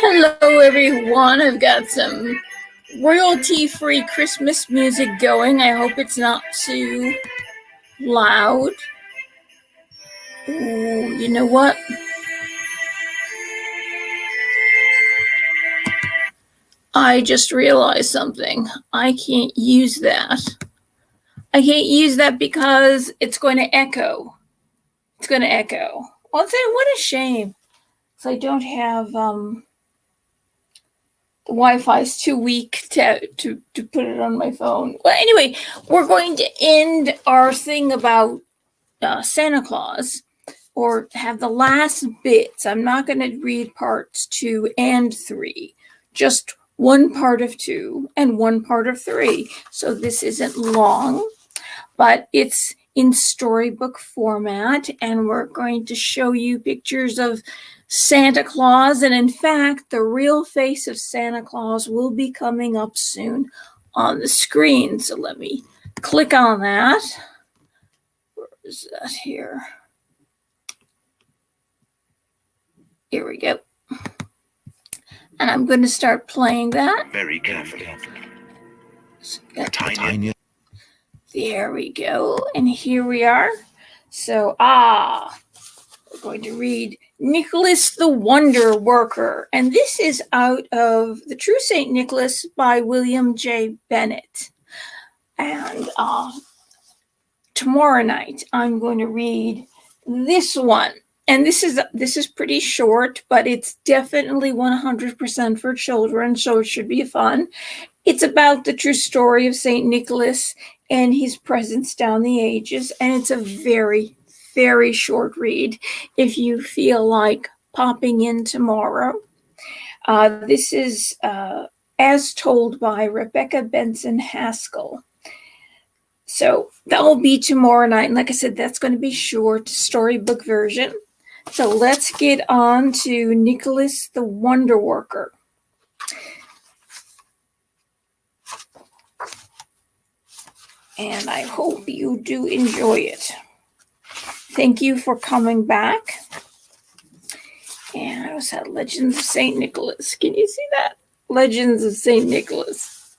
Hello everyone, I've got some royalty-free Christmas music going. I hope it's not too loud. Ooh, you know what? I just realized something. I can't use that. I can't use that because it's going to echo. It's going to echo. Well, what a shame. So I don't have the Wi-Fi is too weak to put it on my phone. Well, anyway, we're going to end our thing about Santa Claus, or have the last bits. I'm not going to read parts 2 and 3, just one part of 2 and one part of 3. So this isn't long, but it's in storybook format, and we're going to show you pictures of Santa Claus. And in fact, the real face of Santa Claus will be coming up soon on the screen. So let me click on that. Where is that here? Here we go. And I'm going to start playing that. Very carefully. Tiny. There we go. And here we are. So, we're going to read Nicholas the Wonder Worker. And this is out of The True St. Nicholas by William J. Bennett. And tomorrow night, I'm going to read this one. And this is pretty short, but it's definitely 100% for children, so it should be fun. It's about the true story of St. Nicholas and his presence down the ages, and it's a very, very short read if you feel like popping in tomorrow. This is as told by Rebecca Benson Haskell. So that will be tomorrow night, and like I said, that's going to be short, storybook version. So let's get on to Nicholas the Wonder Worker. And I hope you do enjoy it. Thank you for coming back. And I also had Legends of St. Nicholas. Can you see that? Legends of St. Nicholas.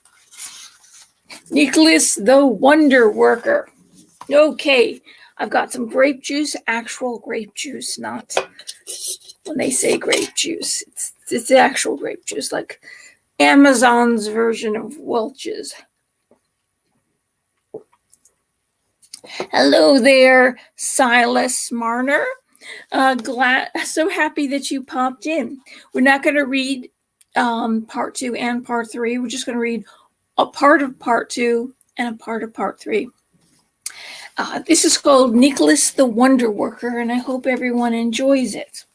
Nicholas the Wonder Worker. Okay. I've got some grape juice, actual grape juice, not when they say grape juice. It's actual grape juice, like Amazon's version of Welch's. Hello there, Silas Marner. So happy that you popped in. We're not going to read part 2 and part 3. We're just going to read a part of part 2 and a part of part 3. This is called Nicholas the Wonder Worker, and I hope everyone enjoys it.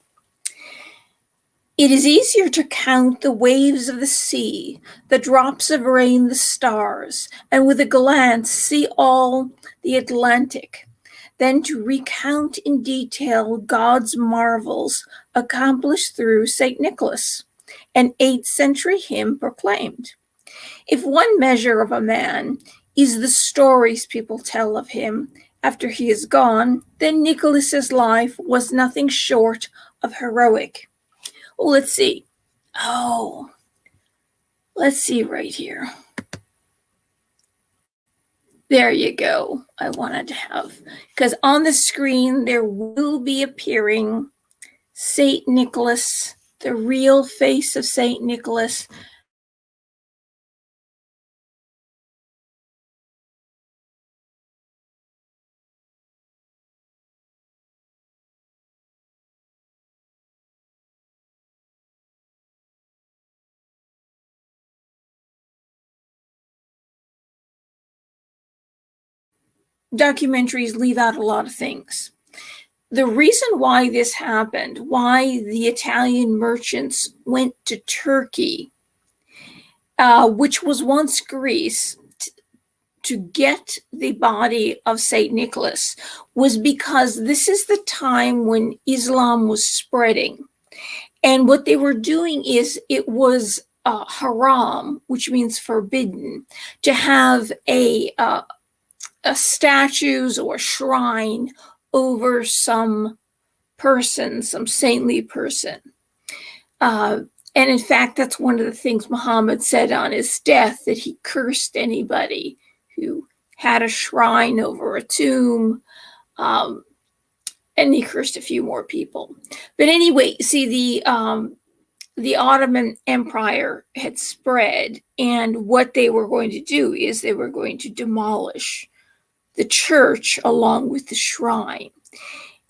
It is easier to count the waves of the sea, the drops of rain, the stars, and with a glance see all the Atlantic, than to recount in detail God's marvels accomplished through St. Nicholas, an 8th century hymn proclaimed. If one measure of a man is the stories people tell of him after he is gone, then Nicholas's life was nothing short of heroic. Well, let's see. Let's see right here. There you go. I wanted to have, because on the screen there will be appearing St. Nicholas, the real face of St. Nicholas. Documentaries leave out a lot of things. The reason why this happened, why the Italian merchants went to Turkey, which was once Greece, to get the body of St. Nicholas, was because this is the time when Islam was spreading. And what they were doing is, it was haram, which means forbidden, to have a statues or shrine over some person, some saintly person. And in fact, that's one of the things Muhammad said on his death, that he cursed anybody who had a shrine over a tomb. And he cursed a few more people. But anyway, see, the Ottoman Empire had spread, and what they were going to do is they were going to demolish the church along with the shrine.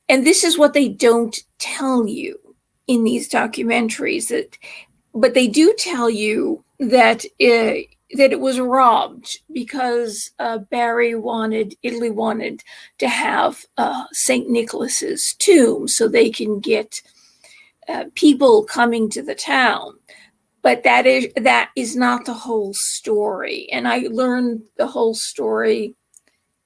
And this is what they don't tell you in these documentaries, but they do tell you that it was robbed because Italy wanted to have St. Nicholas's tomb so they can get people coming to the town. But that is not the whole story. And I learned the whole story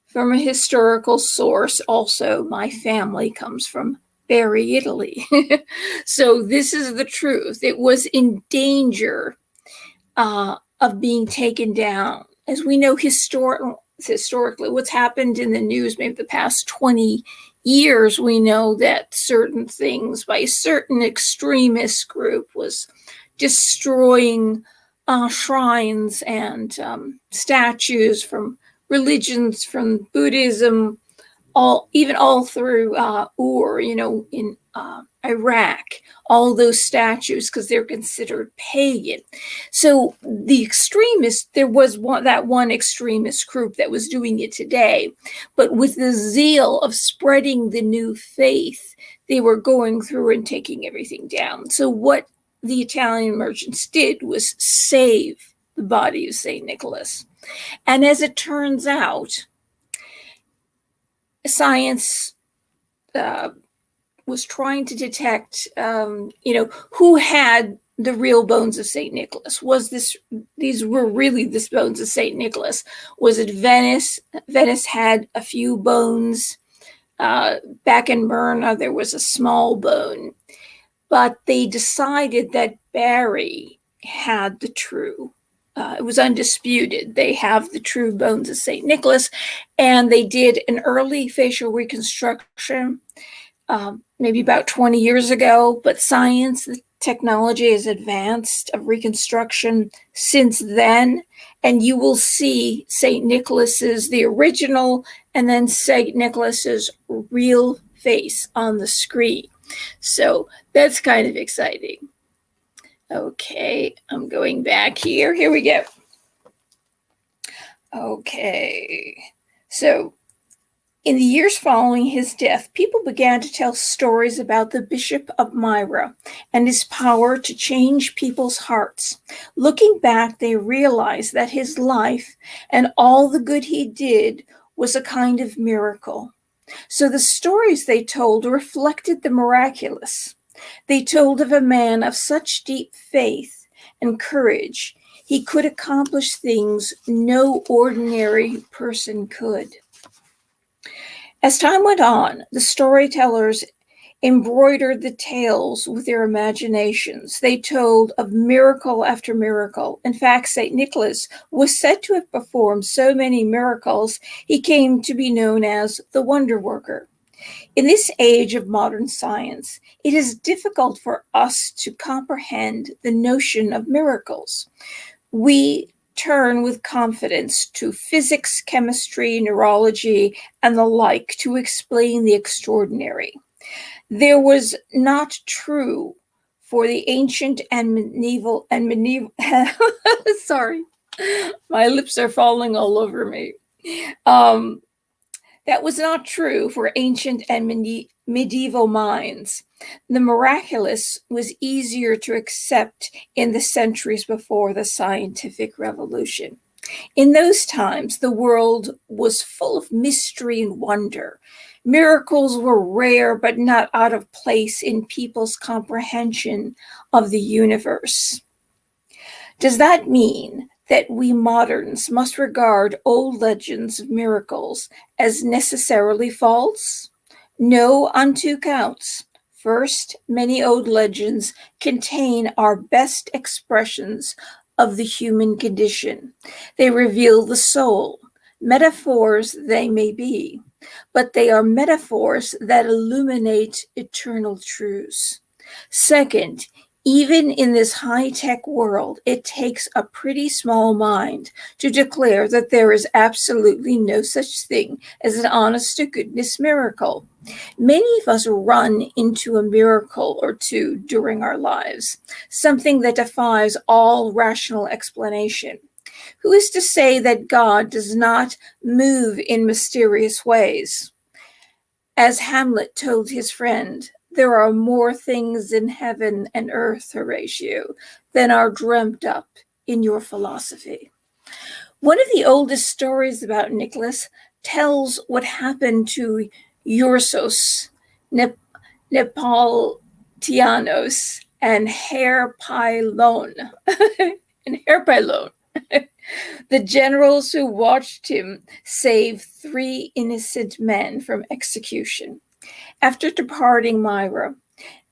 from a historical source. Also, my family comes from Bari, Italy. So this is the truth. It was in danger of being taken down. As we know historically, what's happened in the news maybe the past 20 years, we know that certain things by a certain extremist group was destroying shrines and statues from religions, from Buddhism, all through Ur, in Iraq, all those statues, because they're considered pagan. So the extremists, there was that one extremist group that was doing it today, but with the zeal of spreading the new faith, they were going through and taking everything down. So what the Italian merchants did was save the body of St. Nicholas. And as it turns out, science was trying to detect, who had the real bones of St. Nicholas. These were really the bones of St. Nicholas? Was it Venice? Venice had a few bones. Back in Myrna, there was a small bone. But they decided that Bari had the true. It was undisputed. They have the true bones of St. Nicholas, and they did an early facial reconstruction, maybe about 20 years ago, but science, the technology has advanced of reconstruction since then, and you will see St. Nicholas's, the original, and then St. Nicholas's real face on the screen. So that's kind of exciting. Okay, I'm going back here. Here we go. Okay, so in the years following his death, people began to tell stories about the Bishop of Myra and his power to change people's hearts. Looking back, they realized that his life and all the good he did was a kind of miracle. So the stories they told reflected the miraculous. They told of a man of such deep faith and courage, he could accomplish things no ordinary person could. As time went on, the storytellers embroidered the tales with their imaginations. They told of miracle after miracle. In fact, St. Nicholas was said to have performed so many miracles, he came to be known as the Wonder Worker. In this age of modern science, it is difficult for us to comprehend the notion of miracles. We turn with confidence to physics, chemistry, neurology, and the like to explain the extraordinary. There was not true for the ancient and medieval sorry, my lips are falling all over me. That was not true for ancient and medieval minds. The miraculous was easier to accept in the centuries before the scientific revolution. In those times, the world was full of mystery and wonder. Miracles were rare but not out of place in people's comprehension of the universe. Does that mean that we moderns must regard old legends of miracles as necessarily false? No, on two counts. First, many old legends contain our best expressions of the human condition. They reveal the soul. Metaphors they may be, but they are metaphors that illuminate eternal truths. Second, Even in this high-tech world, it takes a pretty small mind to declare that there is absolutely no such thing as an honest-to-goodness miracle. Many of us run into a miracle or two during our lives, something that defies all rational explanation. Who is to say that God does not move in mysterious ways? As Hamlet told his friend, there are more things in heaven and earth, Horatio, than are dreamt up in your philosophy. One of the oldest stories about Nicholas tells what happened to Ursos, Neapolitanos, and Harpylon. The generals who watched him save 3 innocent men from execution. After departing Myra,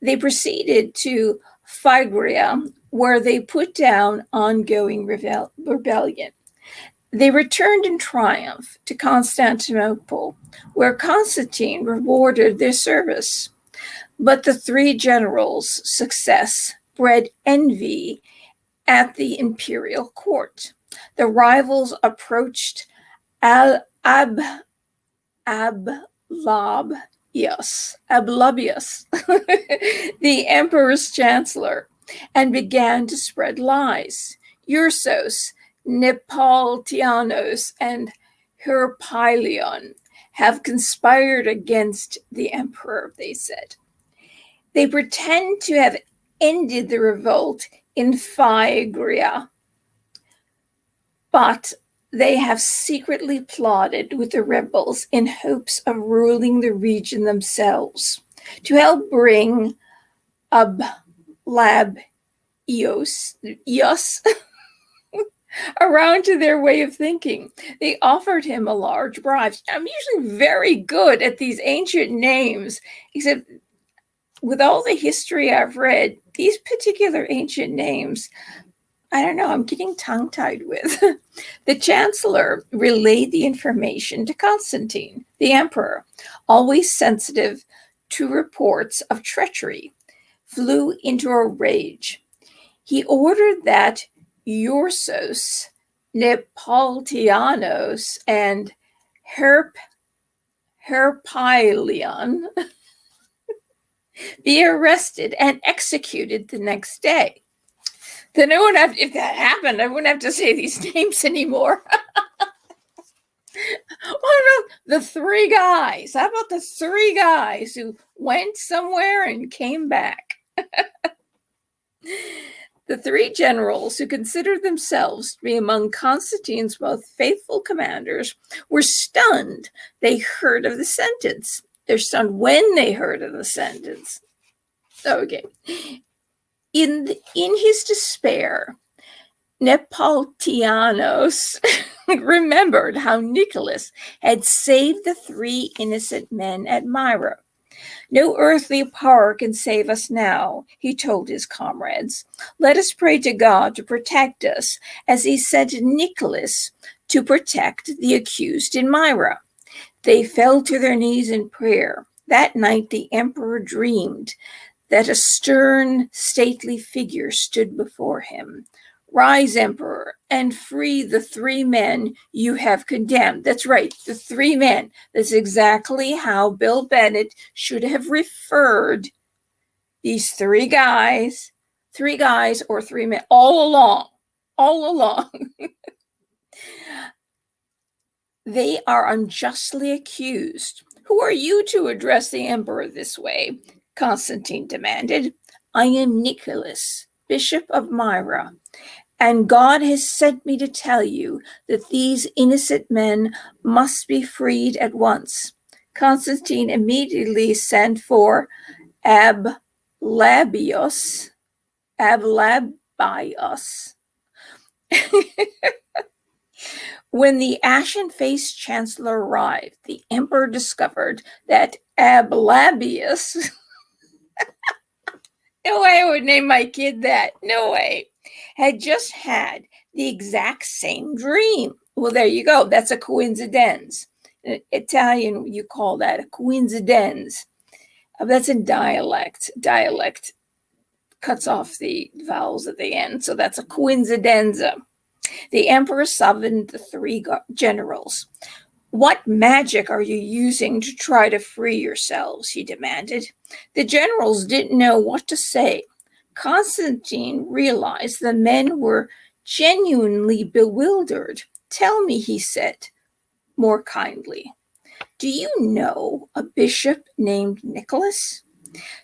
they proceeded to Phrygia, where they put down ongoing rebellion. They returned in triumph to Constantinople, where Constantine rewarded their service. But the 3 generals' success bred envy at the imperial court. The rivals approached Ablabius, the emperor's chancellor, and began to spread lies. Ursos, Neapolitanos, and Harpylon have conspired against the emperor, they said. They pretend to have ended the revolt in Phrygia, but they have secretly plotted with the rebels in hopes of ruling the region themselves. To help bring Ablabius around to their way of thinking, they offered him a large bribe. I'm usually very good at these ancient names, except with all the history I've read, these particular ancient names, I don't know, I'm getting tongue-tied with. The chancellor relayed the information to Constantine, the emperor, always sensitive to reports of treachery, flew into a rage. He ordered that Ursos, Neapolitanos, and Harpylon be arrested and executed the next day. Then I wouldn't have, if that happened, I wouldn't have to say these names anymore. What about the 3 guys? How about the 3 guys who went somewhere and came back? The 3 generals who considered themselves to be among Constantine's most faithful commanders were stunned. They heard of the sentence. They're stunned when they heard of the sentence. Okay. In his despair, Neapolitanos remembered how Nicholas had saved the 3 innocent men at Myra. No earthly power can save us now, he told his comrades. Let us pray to God to protect us, as he sent Nicholas to protect the accused in Myra. They fell to their knees in prayer. That night the emperor dreamed that a stern, stately figure stood before him. Rise, emperor, and free the 3 men you have condemned. That's right, the 3 men. That's exactly how Bill Bennett should have referred these 3 guys or 3 men, all along. They are unjustly accused. Who are you to address the emperor this way? Constantine demanded. I am Nicholas, Bishop of Myra, and God has sent me to tell you that these innocent men must be freed at once. Constantine immediately sent for Ablabius. When the ashen-faced chancellor arrived, the emperor discovered that Ablabius no way I would name my kid that. No way. Had just had the exact same dream. Well, there you go. That's a coincidence. In Italian, you call that a coincidence. That's in dialect. cuts off the vowels at the end, so that's a coincidenza. The emperor summoned the three generals. "What magic are you using to try to free yourselves?" he demanded. The generals didn't know what to say. Constantine realized the men were genuinely bewildered. "Tell me," he said more kindly, "do you know a bishop named Nicholas?"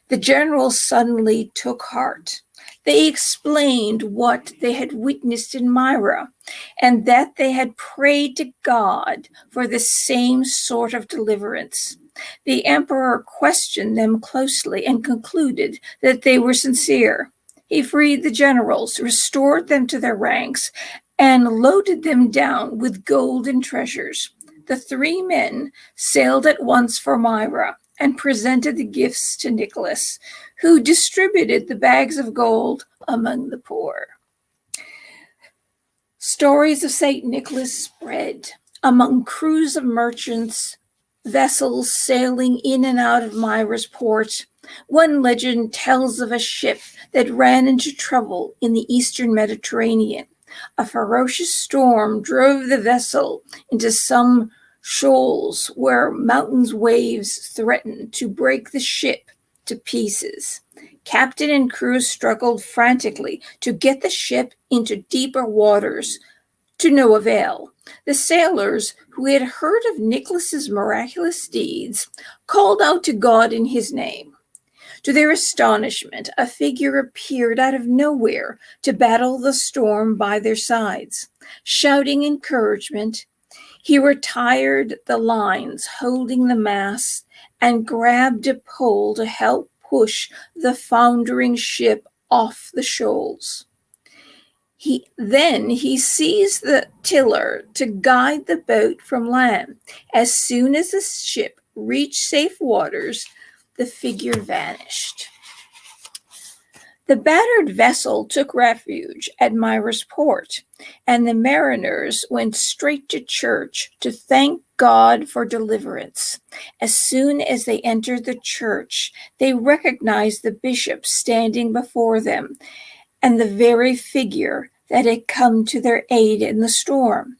The generals suddenly took heart. They explained what they had witnessed in Myra, and that they had prayed to God for the same sort of deliverance. The emperor questioned them closely and concluded that they were sincere. He freed the generals, restored them to their ranks, and loaded them down with gold and treasures. The three men sailed at once for Myra and presented the gifts to Nicholas, who distributed the bags of gold among the poor. Stories of St. Nicholas spread among crews of merchants, vessels sailing in and out of Myra's port. One legend tells of a ship that ran into trouble in the eastern Mediterranean. A ferocious storm drove the vessel into some shoals where mountains' waves threatened to break the ship to pieces. Captain and crew struggled frantically to get the ship into deeper waters, to no avail. The sailors, who had heard of Nicholas's miraculous deeds, called out to God in his name. To their astonishment, a figure appeared out of nowhere to battle the storm by their sides. Shouting encouragement, he retired the lines holding the mast and grabbed a pole to help push the foundering ship off the shoals. He seized the tiller to guide the boat from land. As soon as the ship reached safe waters, the figure vanished. The battered vessel took refuge at Myra's port, and the mariners went straight to church to thank God for deliverance. As soon as they entered the church, they recognized the bishop standing before them and the very figure that had come to their aid in the storm.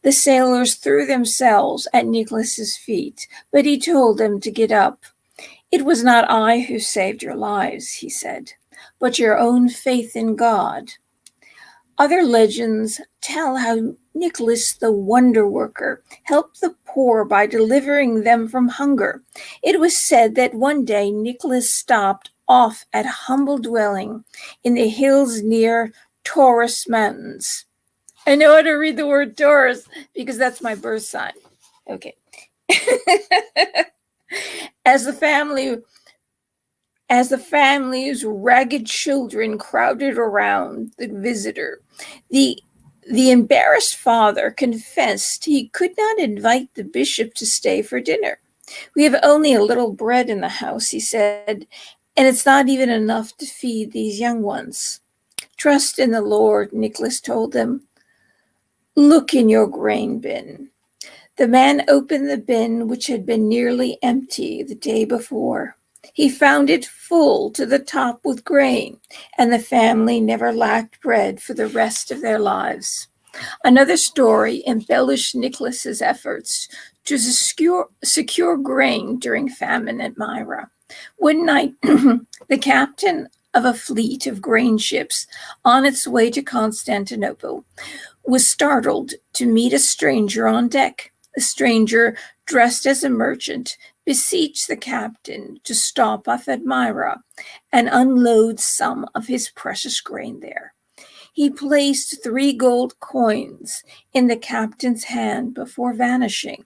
The sailors threw themselves at Nicholas's feet, but he told them to get up. "It was not I who saved your lives," he said, "but your own faith in God." Other legends tell how Nicholas the wonder worker helped the poor by delivering them from hunger. It was said that one day Nicholas stopped off at a humble dwelling in the hills near Taurus Mountains. I know how to read the word Taurus because that's my birth sign. Okay. As the family's ragged children crowded around the visitor, the embarrassed father confessed he could not invite the bishop to stay for dinner. "We have only a little bread in the house," he said, "and it's not even enough to feed these young ones." "Trust in the Lord," Nicholas told them. "Look in your grain bin." The man opened the bin, which had been nearly empty the day before. He found it full to the top with grain, and the family never lacked bread for the rest of their lives. Another story embellished Nicholas's efforts to secure grain during famine at Myra. One night, the captain of a fleet of grain ships on its way to Constantinople was startled to meet a stranger on deck. The stranger, dressed as a merchant, beseeched the captain to stop off at Myra and unload some of his precious grain there. He placed 3 gold coins in the captain's hand before vanishing.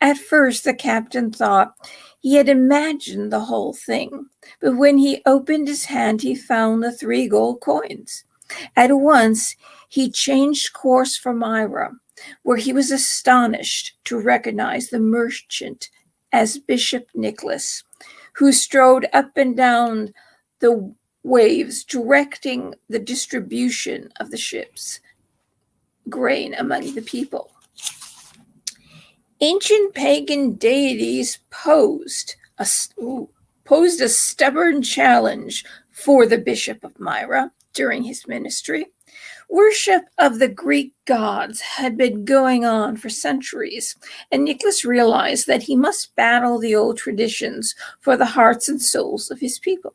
At first, the captain thought he had imagined the whole thing, but when he opened his hand, he found the 3 gold coins. At once, he changed course for Myra, where he was astonished to recognize the merchant as Bishop Nicholas, who strode up and down the waves, directing the distribution of the ship's grain among the people. Ancient pagan deities posed a stubborn challenge for the Bishop of Myra during his ministry. Worship of the Greek gods had been going on for centuries, and Nicholas realized that he must battle the old traditions for the hearts and souls of his people.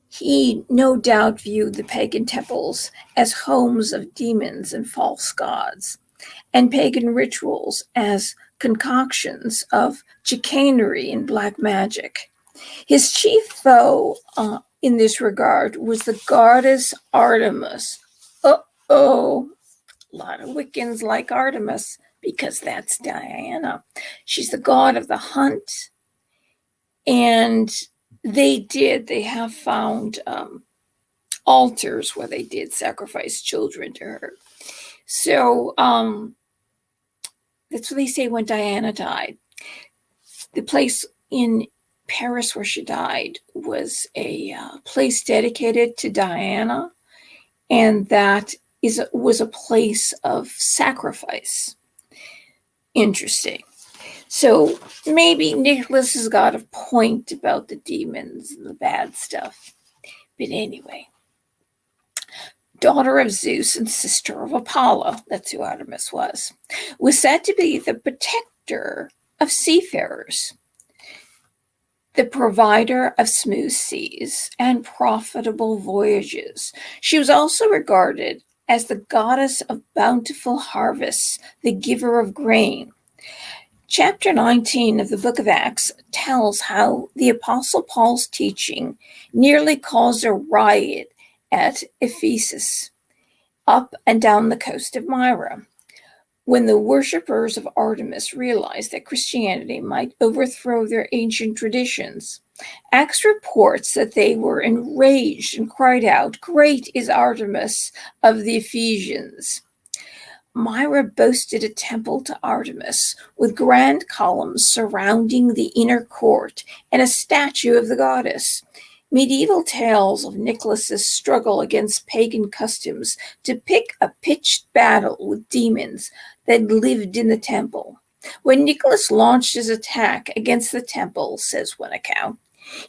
He no doubt viewed the pagan temples as homes of demons and false gods, and pagan rituals as concoctions of chicanery and black magic. His chief foe in this regard was the goddess Artemis. Uh-oh, a lot of Wiccans like Artemis because that's Diana. She's the god of the hunt, and they have found altars where they did sacrifice children to her. So that's what they say when Diana died. The place in Paris where she died was a place dedicated to Diana, and that was a place of sacrifice. Interesting. So maybe Nicholas has got a point about the demons and the bad stuff. But anyway, daughter of Zeus and sister of Apollo, that's who Artemis was said to be the protector of seafarers, the provider of smooth seas and profitable voyages. She was also regarded as the goddess of bountiful harvests, the giver of grain. Chapter 19 of the book of Acts tells how the Apostle Paul's teaching nearly caused a riot at Ephesus, up and down the coast of Myra, when the worshippers of Artemis realized that Christianity might overthrow their ancient traditions. Acts reports that they were enraged and cried out, "Great is Artemis of the Ephesians." Myra boasted a temple to Artemis with grand columns surrounding the inner court and a statue of the goddess. Medieval tales of Nicholas's struggle against pagan customs depict a pitched battle with demons that lived in the temple. When Nicholas launched his attack against the temple, says one account,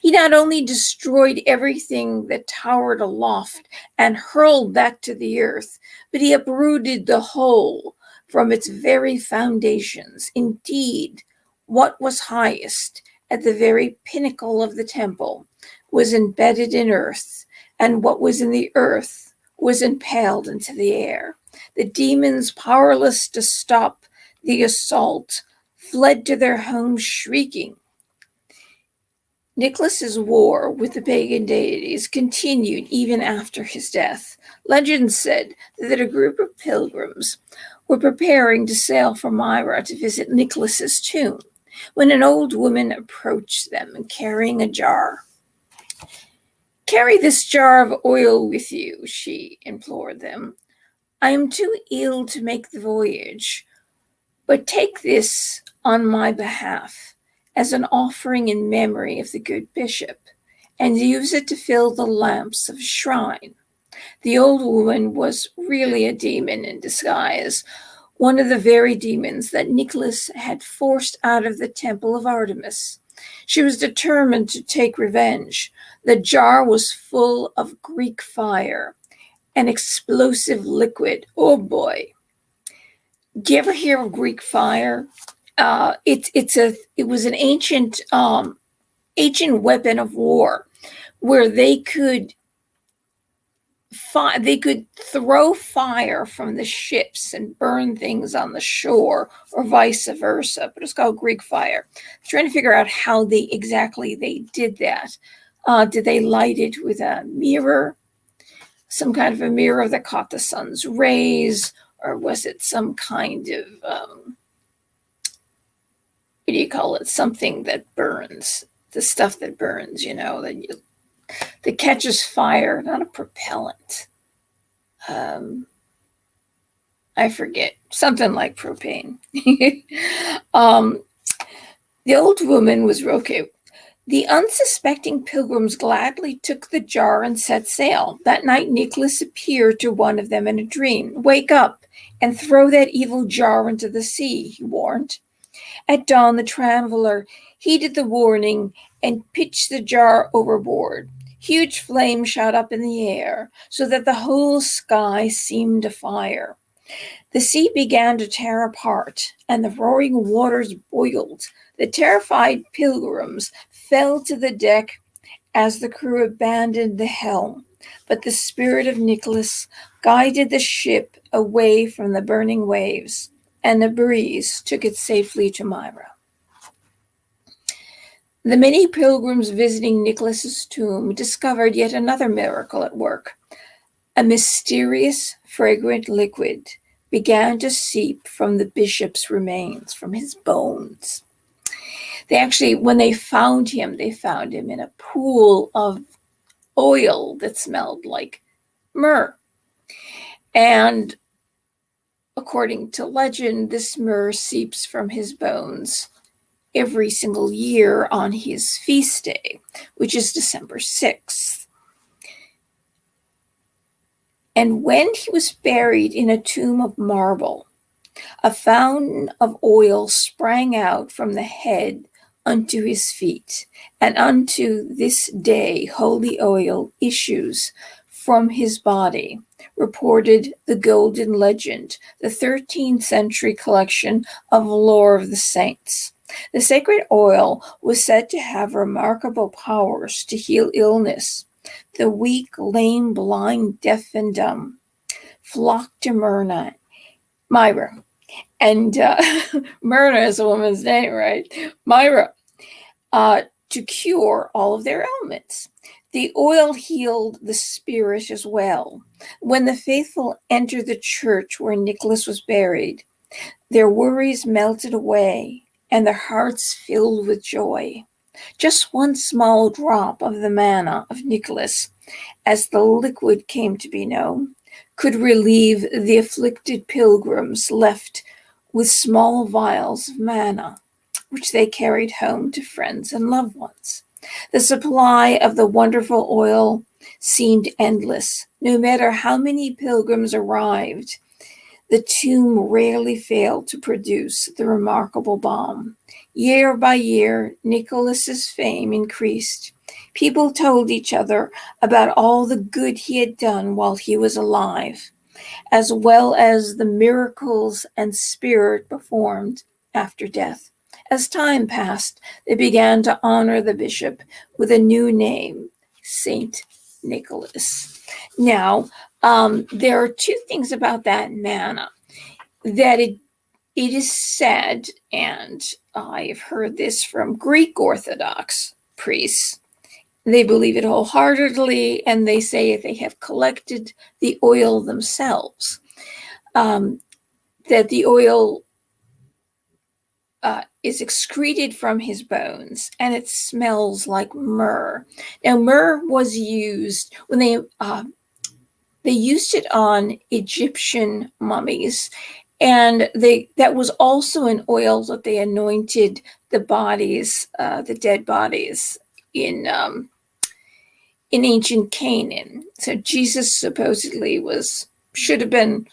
he not only destroyed everything that towered aloft and hurled back to the earth, but he uprooted the whole from its very foundations. Indeed, what was highest at the very pinnacle of the temple was embedded in earth, and what was in the earth was impaled into the air. The demons, powerless to stop the assault, fled to their homes shrieking. Nicholas's war with the pagan deities continued even after his death. Legend said that a group of pilgrims were preparing to sail for Myra to visit Nicholas's tomb when an old woman approached them carrying a jar. "Carry this jar of oil with you," she implored them. "I am too ill to make the voyage, but take this on my behalf as an offering in memory of the good bishop, and use it to fill the lamps of a shrine." The old woman was really a demon in disguise, one of the very demons that Nicholas had forced out of the temple of Artemis. She was determined to take revenge. The jar was full of Greek fire, an explosive liquid. Oh boy. Do you ever hear of Greek fire? It was an ancient weapon of war where they could throw fire from the ships and burn things on the shore, or vice versa. But it's called Greek fire. I'm trying to figure out how they did that. Did they light it with a mirror, some kind of a mirror that caught the sun's rays, or was it some kind of what do you call it? Something that burns, the stuff that burns, that catches fire, not a propellant. I forget, something like propane. The old woman was okay. The unsuspecting pilgrims gladly took the jar and set sail. That night, Nicholas appeared to one of them in a dream. "Wake up and throw that evil jar into the sea," he warned. At dawn, the traveler heeded the warning and pitched the jar overboard. Huge flames shot up in the air, so that the whole sky seemed afire. The sea began to tear apart, and the roaring waters boiled. The terrified pilgrims fell to the deck as the crew abandoned the helm. But the spirit of Nicholas guided the ship away from the burning waves, and the breeze took it safely to Myra. The many pilgrims visiting Nicholas's tomb discovered yet another miracle at work. A mysterious, fragrant liquid began to seep from the bishop's remains, from his bones. When they found him in a pool of oil that smelled like myrrh. And according to legend, this myrrh seeps from his bones every single year on his feast day, which is December 6th. And when he was buried in a tomb of marble, a fountain of oil sprang out from the head unto his feet, and unto this day holy oil issues from his body, reported the Golden Legend, the 13th century collection of lore of the saints. The sacred oil was said to have remarkable powers to heal illness. The weak, lame, blind, deaf, and dumb flocked to Myra. And Myrna is a woman's name, right? Myra, to cure all of their ailments. The oil healed the spirit as well. When the faithful entered the church where Nicholas was buried, their worries melted away and their hearts filled with joy. Just one small drop of the manna of Nicholas, as the liquid came to be known, could relieve the afflicted pilgrims left with small vials of manna, which they carried home to friends and loved ones. The supply of the wonderful oil seemed endless. No matter how many pilgrims arrived, the tomb rarely failed to produce the remarkable balm. Year by year, Nicholas's fame increased. People told each other about all the good he had done while he was alive, as well as the miracles and spirit performed after death. As time passed, they began to honor the bishop with a new name, Saint Nicholas. Now, there are two things about that manna. That it is said, and I've heard this from Greek Orthodox priests, they believe it wholeheartedly, and they say if they have collected the oil themselves, that the oil is excreted from his bones, and it smells like myrrh. Now, myrrh was used when they used it on Egyptian mummies, and that was also an oil that they anointed the bodies, the dead bodies in ancient Canaan. So Jesus supposedly should have been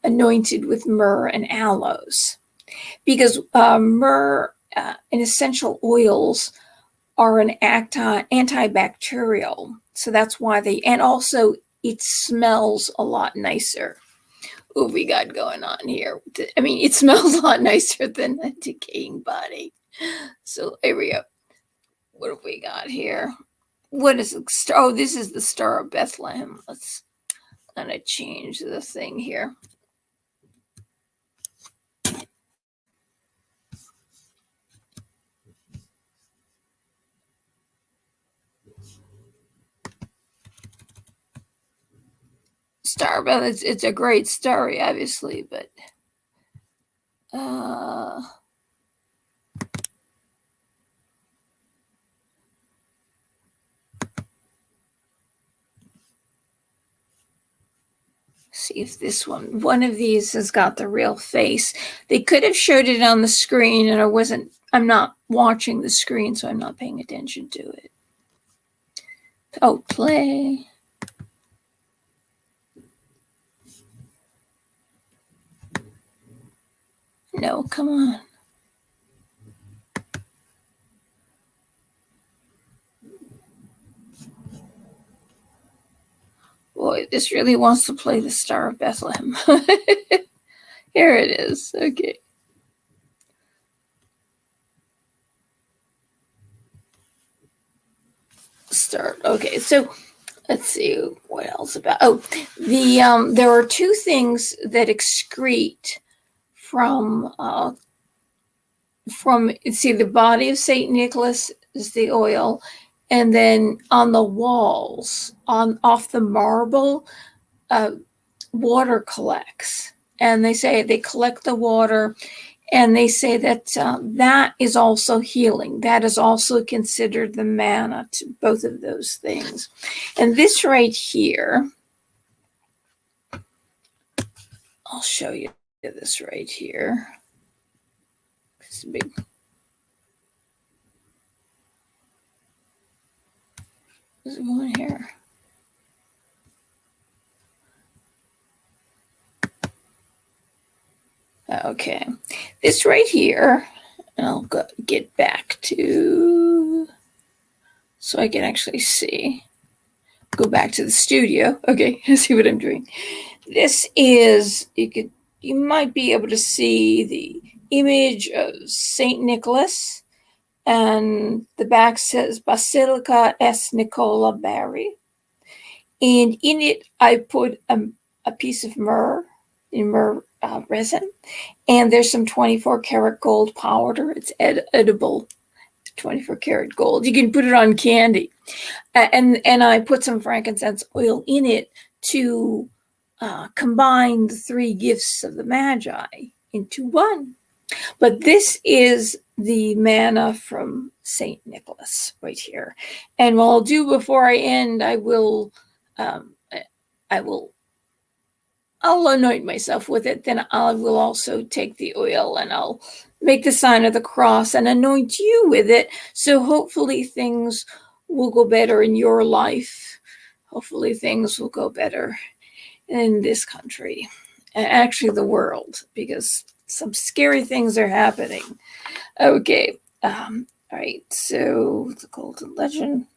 anointed with myrrh and aloes, because myrrh and essential oils are an antibacterial. So that's why and also it smells a lot nicer. What we got going on here? I mean, it smells a lot nicer than a decaying body. So here we go. What have we got here? What is the star? Oh, this is the Star of Bethlehem. Let's kind of change the thing here. Star, but it's a great story, obviously, but see if this one of these has got the real face. They could have showed it on the screen, and I'm not watching the screen, so I'm not paying attention to it. Oh, play. No, come on. boy, this really wants to play the Star of Bethlehem. Here it is. Okay. Start. Okay, so let's see what else about. Oh, there are two things that excrete from see, the body of Saint Nicholas is the oil, and then on the walls, off the marble, water collects, and they say they collect the water, and they say that that is also healing. That is also considered the manna to both of those things. And this right here, I'll show you this right here. It's big. What's going here? Okay, this right here, and I'll get back to, so I can actually see. Go back to the studio. Okay, see what I'm doing. This is, you might be able to see the image of Saint Nicholas, and the back says Basilica S. Nicola Bari. And in it, I put a piece of myrrh resin, and there's some 24 karat gold powder. It's edible 24 karat gold. You can put it on candy. And I put some frankincense oil in it to combine the three gifts of the Magi into one. But this is the manna from Saint Nicholas right here. And what I'll do before I end, I'll anoint myself with it. Then I will also take the oil and I'll make the sign of the cross and anoint you with it. So hopefully things will go better in your life. Hopefully things will go better in this country, and actually the world, because some scary things are happening. Okay. All right. So the Golden Legend.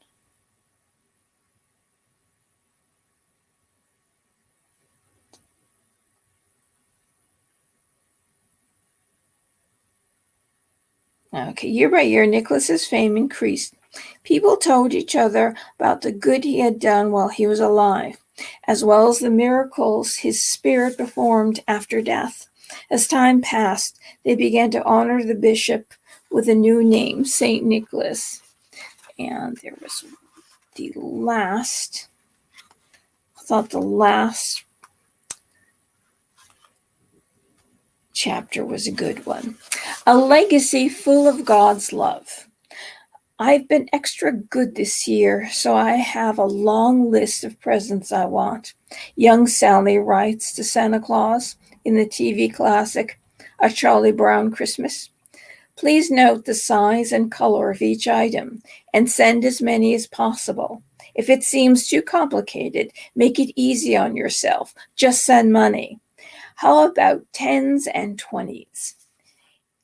Okay, year by year, Nicholas's fame increased. People told each other about the good he had done while he was alive, as well as the miracles his spirit performed after death. As time passed, they began to honor the bishop with a new name, Saint Nicholas. And there was the last, I thought the last chapter was a good one. A legacy full of God's love. I've been extra good this year, so I have a long list of presents I want. Young Sally writes to Santa Claus in the TV classic, A Charlie Brown Christmas. Please note the size and color of each item and send as many as possible. If it seems too complicated, make it easy on yourself. Just send money. How about 10s and 20s?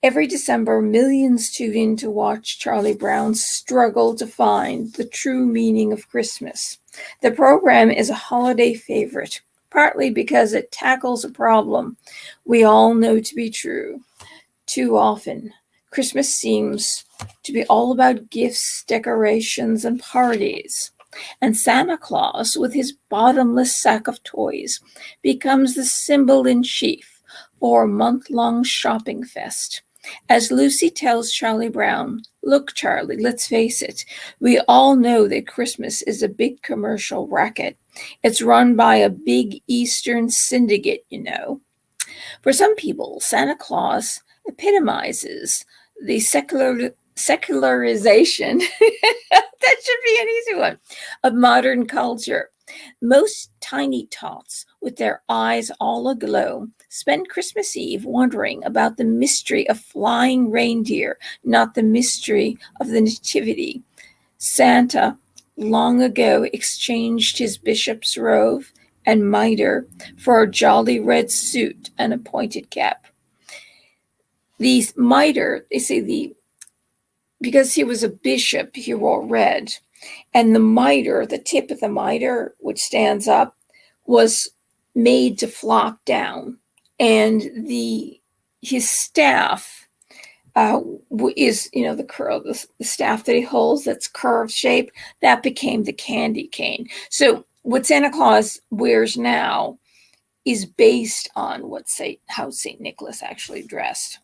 Every December, millions tune in to watch Charlie Brown's struggle to find the true meaning of Christmas. The program is a holiday favorite, partly because it tackles a problem we all know to be true. Too often, Christmas seems to be all about gifts, decorations, and parties. And Santa Claus, with his bottomless sack of toys, becomes the symbol in chief for a month-long shopping fest. As Lucy tells Charlie Brown, "Look, Charlie, let's face it. We all know that Christmas is a big commercial racket. It's run by a big Eastern syndicate, you know." For some people, Santa Claus epitomizes the secularization that should be an easy one of modern culture. Most tiny tots, with their eyes all aglow, spend Christmas Eve wondering about the mystery of flying reindeer, not the mystery of the nativity. Santa long ago exchanged his bishop's robe and mitre for a jolly red suit and a pointed cap. The mitre, they say because he was a bishop, he wore red. And the mitre, the tip of the mitre, which stands up, was made to flock down, and his staff is, the staff that he holds that's curved shape, that became the candy cane. So what Santa Claus wears now is based on how St. Nicholas actually dressed.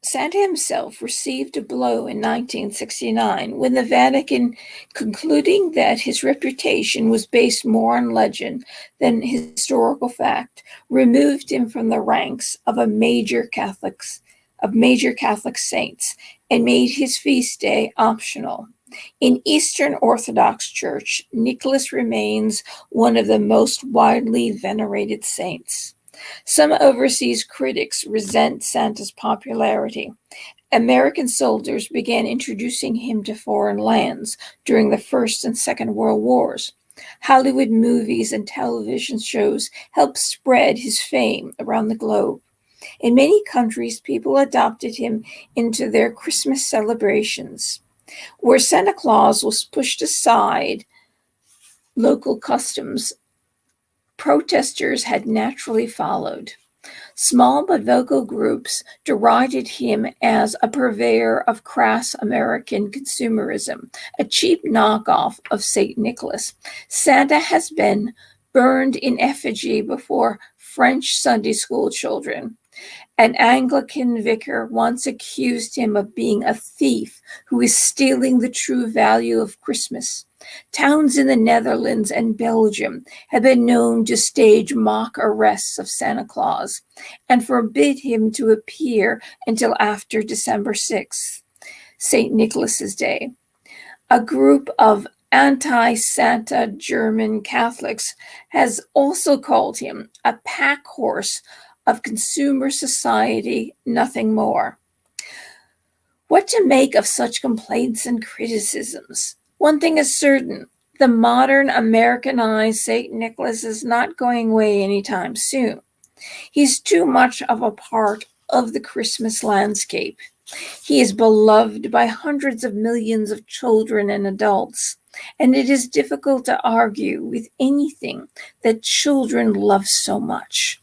Santa himself received a blow in 1969 when the Vatican, concluding that his reputation was based more on legend than historical fact, removed him from the ranks of major Catholic saints and made his feast day optional. In Eastern Orthodox Church, Nicholas remains one of the most widely venerated saints. Some overseas critics resent Santa's popularity. American soldiers began introducing him to foreign lands during the First and Second World Wars. Hollywood movies and television shows helped spread his fame around the globe. In many countries, people adopted him into their Christmas celebrations. Where Santa Claus was pushed aside, local customs protesters had naturally followed. Small but vocal groups derided him as a purveyor of crass American consumerism, a cheap knockoff of St. Nicholas. Santa has been burned in effigy before French Sunday school children. An Anglican vicar once accused him of being a thief who is stealing the true value of Christmas. Towns in the Netherlands and Belgium have been known to stage mock arrests of Santa Claus and forbid him to appear until after December 6th, St. Nicholas's Day. A group of anti-Santa German Catholics has also called him a pack horse of consumer society, nothing more. What to make of such complaints and criticisms? One thing is certain, the modern Americanized St. Nicholas is not going away anytime soon. He's too much of a part of the Christmas landscape. He is beloved by hundreds of millions of children and adults, and it is difficult to argue with anything that children love so much.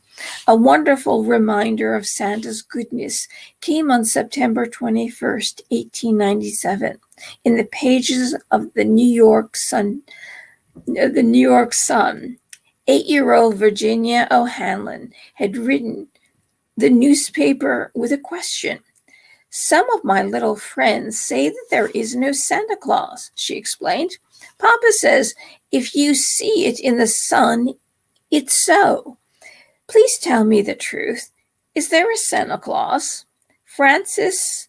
A wonderful reminder of Santa's goodness came on September 21st, 1897, in the pages of the New York Sun. 8-year-old Virginia O'Hanlon had written the newspaper with a question. "Some of my little friends say that there is no Santa Claus," she explained. "Papa says if you see it in the sun, it's so. Please tell me the truth. Is there a Santa Claus?" Francis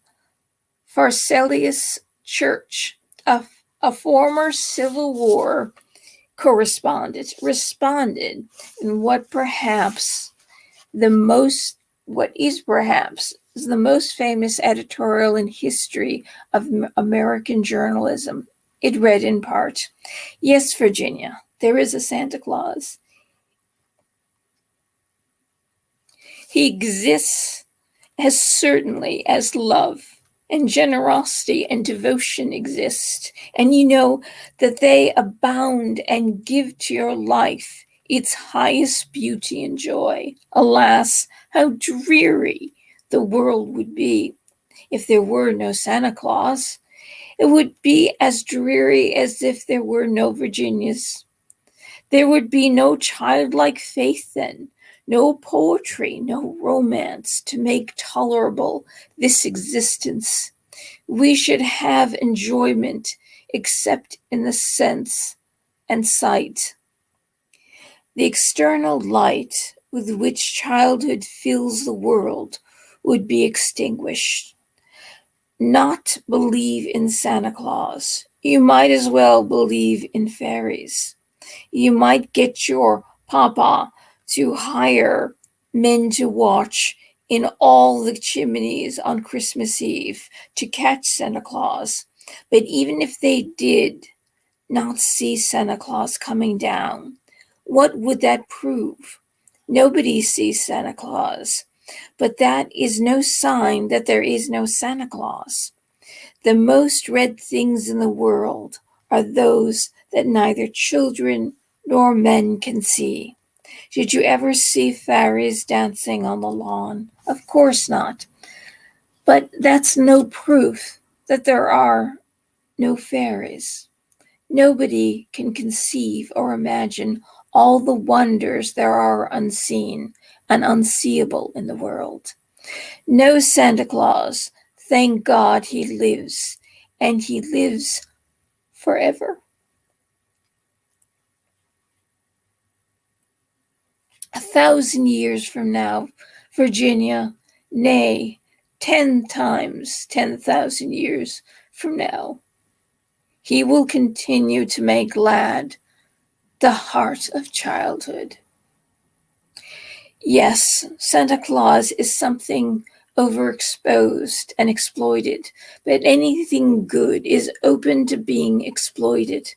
Pharcellus Church, a former Civil War correspondent, responded in what is perhaps the most famous editorial in history of American journalism. It read in part, "Yes, Virginia, there is a Santa Claus. He exists as certainly as love and generosity and devotion exist, and you know that they abound and give to your life its highest beauty and joy. Alas, how dreary the world would be if there were no Santa Claus. It would be as dreary as if there were no Virginias. There would be no childlike faith then, no poetry, no romance to make tolerable this existence. We should have enjoyment except in the sense and sight. The external light with which childhood fills the world would be extinguished. Not believe in Santa Claus. You might as well believe in fairies. You might get your papa to hire men to watch in all the chimneys on Christmas Eve to catch Santa Claus. But even if they did not see Santa Claus coming down, what would that prove? Nobody sees Santa Claus, but that is no sign that there is no Santa Claus. The most read things in the world are those that neither children nor men can see. Did you ever see fairies dancing on the lawn? Of course not. But that's no proof that there are no fairies. Nobody can conceive or imagine all the wonders there are unseen and unseeable in the world. No Santa Claus, thank God he lives, and he lives forever. 1,000 years from now, Virginia, nay, 10 times 10,000 years from now, he will continue to make glad the heart of childhood. Yes, Santa Claus is something overexposed and exploited, but anything good is open to being exploited.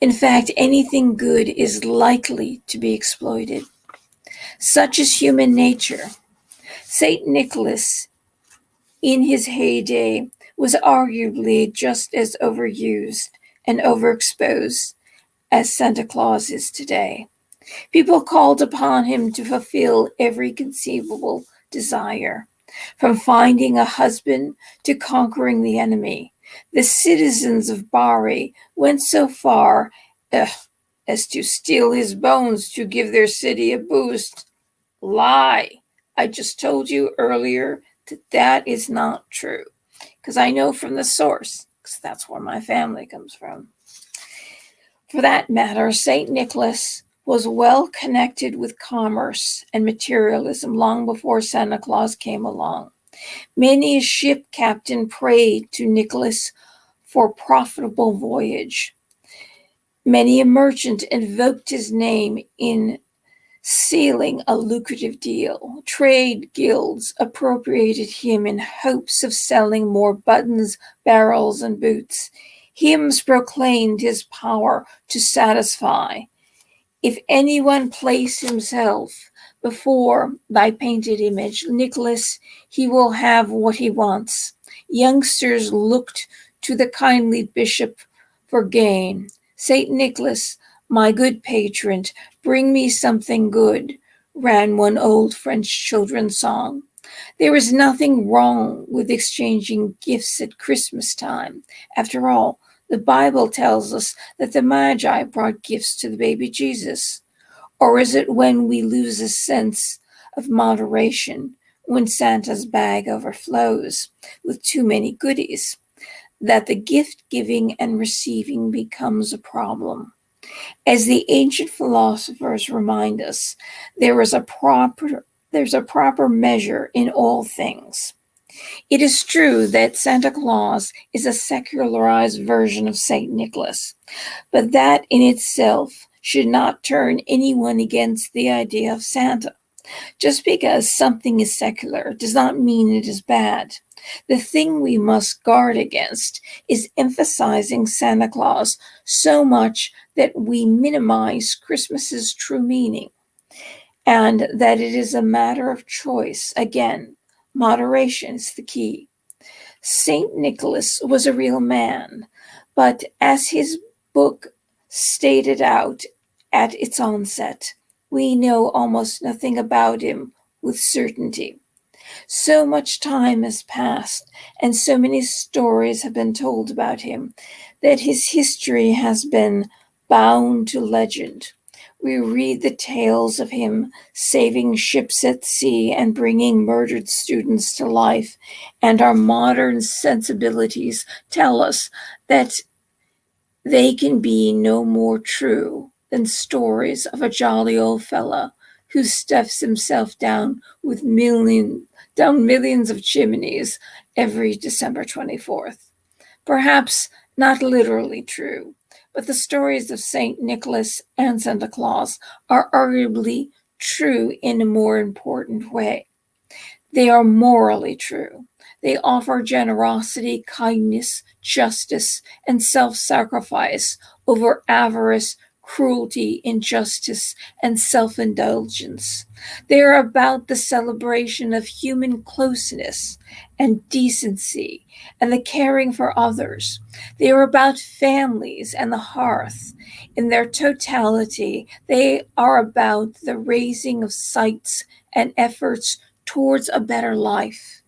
In fact, anything good is likely to be exploited. Such is human nature. St. Nicholas, in his heyday, was arguably just as overused and overexposed as Santa Claus is today. People called upon him to fulfill every conceivable desire, from finding a husband to conquering the enemy. The citizens of Bari went so far as to steal his bones to give their city a boost. Lie. I just told you earlier that that is not true, because I know from the source, because that's where my family comes from. For that matter, St. Nicholas was well connected with commerce and materialism long before Santa Claus came along. Many a ship captain prayed to Nicholas for a profitable voyage. Many a merchant invoked his name in sealing a lucrative deal. Trade guilds appropriated him in hopes of selling more buttons, barrels, and boots. Hymns proclaimed his power to satisfy. If anyone place himself before thy painted image, Nicholas, he will have what he wants. Youngsters looked to the kindly bishop for gain. St. Nicholas, my good patron, bring me something good, ran one old French children's song. There is nothing wrong with exchanging gifts at Christmas time. After all, the Bible tells us that the Magi brought gifts to the baby Jesus. Or is it when we lose a sense of moderation, when Santa's bag overflows with too many goodies, that the gift giving and receiving becomes a problem? As the ancient philosophers remind us, there's a proper measure in all things. It is true that Santa Claus is a secularized version of St. Nicholas, but that in itself should not turn anyone against the idea of Santa. Just because something is secular does not mean it is bad. The thing we must guard against is emphasizing Santa Claus so much that we minimize Christmas's true meaning, and that it is a matter of choice. Again, moderation is the key. St. Nicholas was a real man, but as his book stated out at its onset, we know almost nothing about him with certainty. So much time has passed, and so many stories have been told about him, that his history has been bound to legend. We read the tales of him saving ships at sea and bringing murdered students to life, and our modern sensibilities tell us that they can be no more true than stories of a jolly old fella who stuffs himself down millions of chimneys every December 24th. Perhaps not literally true, but the stories of St. Nicholas and Santa Claus are arguably true in a more important way. They are morally true. They offer generosity, kindness, justice, and self-sacrifice over avarice, cruelty, injustice, and self-indulgence. They are about the celebration of human closeness and decency and the caring for others. They are about families and the hearth. In their totality, they are about the raising of sights and efforts towards a better life.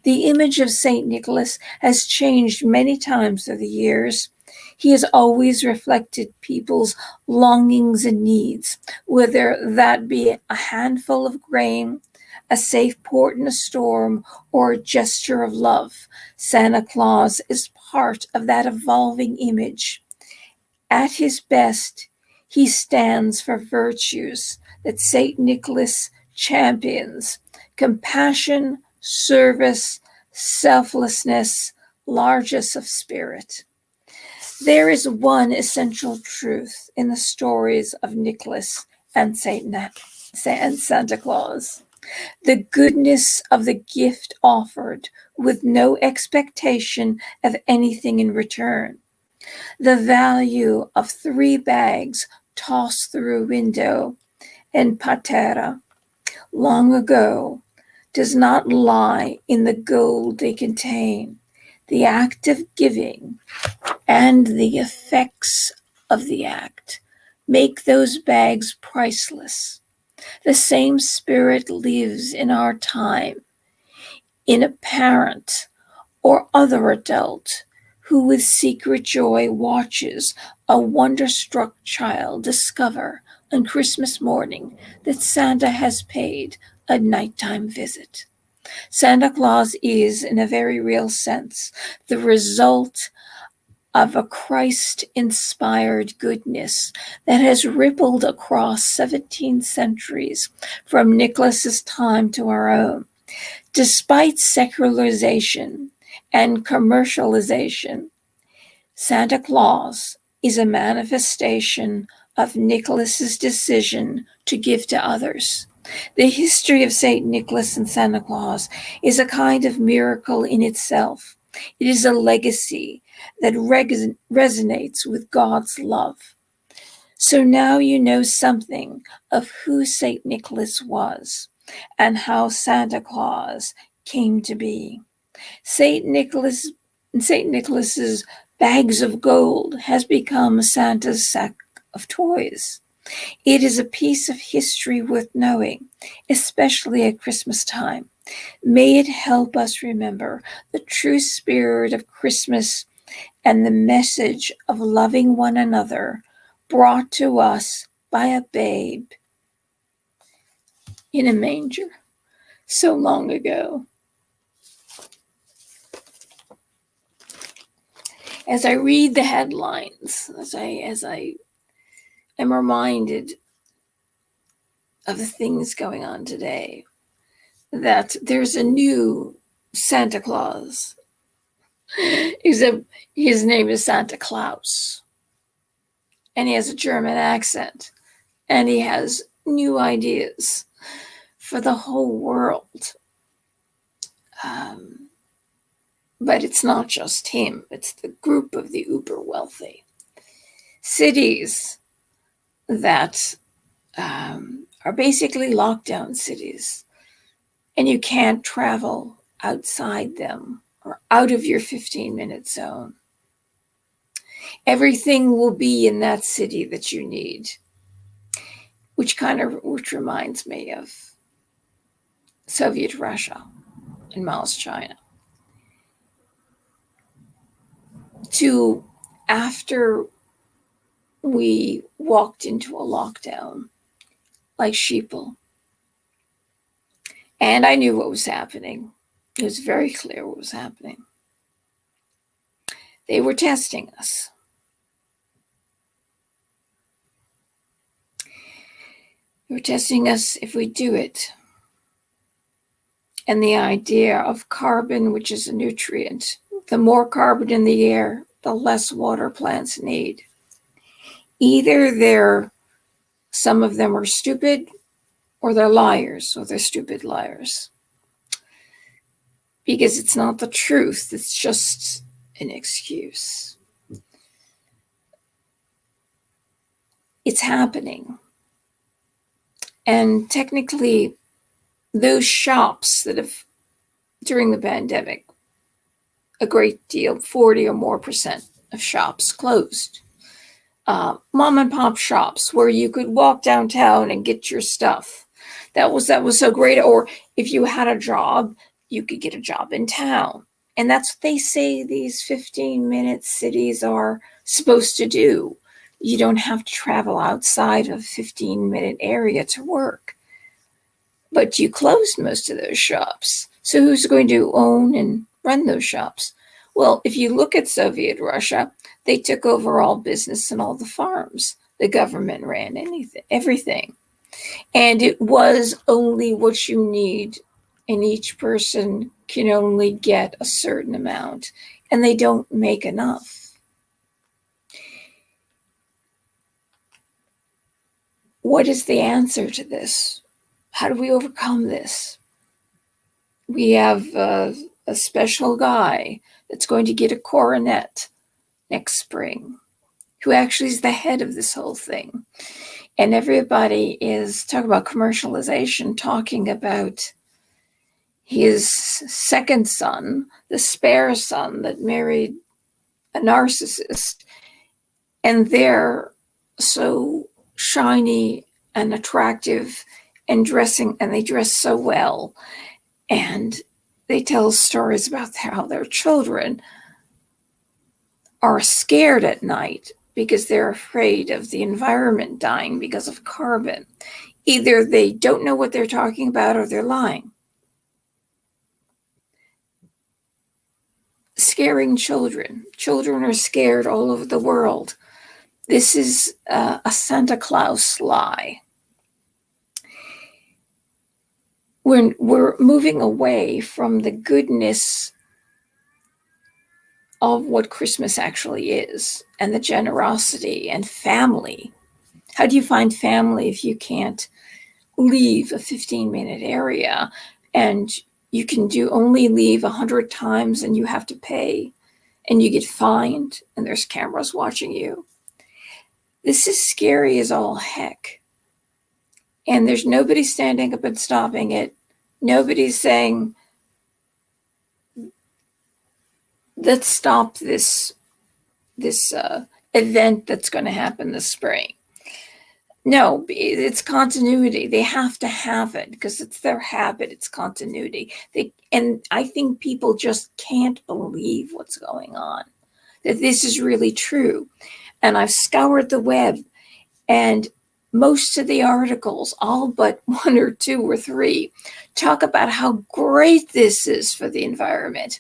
The image of St. Nicholas has changed many times through the years. He has always reflected people's longings and needs, whether that be a handful of grain, a safe port in a storm, or a gesture of love. Santa Claus is part of that evolving image. At his best, he stands for virtues that St. Nicholas champions: compassion, service, selflessness, largesse of spirit. There is one essential truth in the stories of Nicholas and Santa Claus: the goodness of the gift offered with no expectation of anything in return. The value of 3 bags tossed through a window in Patera long ago does not lie in the gold they contain. The act of giving and the effects of the act make those bags priceless. The same spirit lives in our time, in a parent or other adult who with secret joy watches a wonder-struck child discover on Christmas morning that Santa has paid a nighttime visit. Santa Claus is, in a very real sense, the result of a Christ-inspired goodness that has rippled across 17 centuries from Nicholas's time to our own. Despite secularization and commercialization, Santa Claus is a manifestation of Nicholas's decision to give to others. The history of St. Nicholas and Santa Claus is a kind of miracle in itself. It is a legacy that resonates with God's love. So now you know something of who St. Nicholas was and how Santa Claus came to be. St. Nicholas's bags of gold has become Santa's sack of toys. It is a piece of history worth knowing, especially at Christmas time. May it help us remember the true spirit of Christmas and the message of loving one another brought to us by a babe in a manger so long ago. As I read the headlines, as I am reminded of the things going on today, that there's a new Santa Claus. His name is Santa Claus, and he has a German accent, and he has new ideas for the whole world. But it's not just him, it's the group of the uber wealthy. Cities that are basically lockdown cities, and you can't travel outside them or out of your 15-minute zone. Everything will be in that city that you need, which reminds me of Soviet Russia and Mao's China. To after we walked into a lockdown like sheeple, and I knew what was happening. It was very clear what was happening. They were testing us. They were testing us if we do it. And the idea of carbon, which is a nutrient, the more carbon in the air, the less water plants need. Either some of them are stupid, or they're liars, or they're stupid liars. Because it's not the truth, it's just an excuse. It's happening. And technically, those shops that have during the pandemic, a great deal, 40 or more percent of shops closed. Mom and pop shops where you could walk downtown and get your stuff. That was so great. Or if you had a job, you could get a job in town. And that's what they say these 15-minute cities are supposed to do. You don't have to travel outside of a 15-minute area to work. But you closed most of those shops. So who's going to own and run those shops? Well, if you look at Soviet Russia, they took over all business and all the farms. The government ran everything. And it was only what you need, and each person can only get a certain amount, and they don't make enough. What is the answer to this? How do we overcome this? We have a special guy that's going to get a coronet next spring, who actually is the head of this whole thing. And everybody is talking about commercialization, talking about his second son, the spare son that married a narcissist. And they're so shiny and attractive and they dress so well. And they tell stories about how their children are scared at night because they're afraid of the environment dying because of carbon. Either they don't know what they're talking about or they're lying. Scaring children. Children are scared all over the world. This is a Santa Claus lie. We're moving away from the goodness of what Christmas actually is, and the generosity and family. How do you find family if you can't leave a 15-minute area, and you can only leave 100 times and you have to pay and you get fined and there's cameras watching you? This is scary as all heck. And there's nobody standing up and stopping it. Nobody's saying, let's stop this event that's going to happen this spring. No, it's continuity. They have to have it because it's their habit. It's continuity. And I think people just can't believe what's going on, that this is really true. And I've scoured the web, and most of the articles, all but 1 or 2 or 3, talk about how great this is for the environment.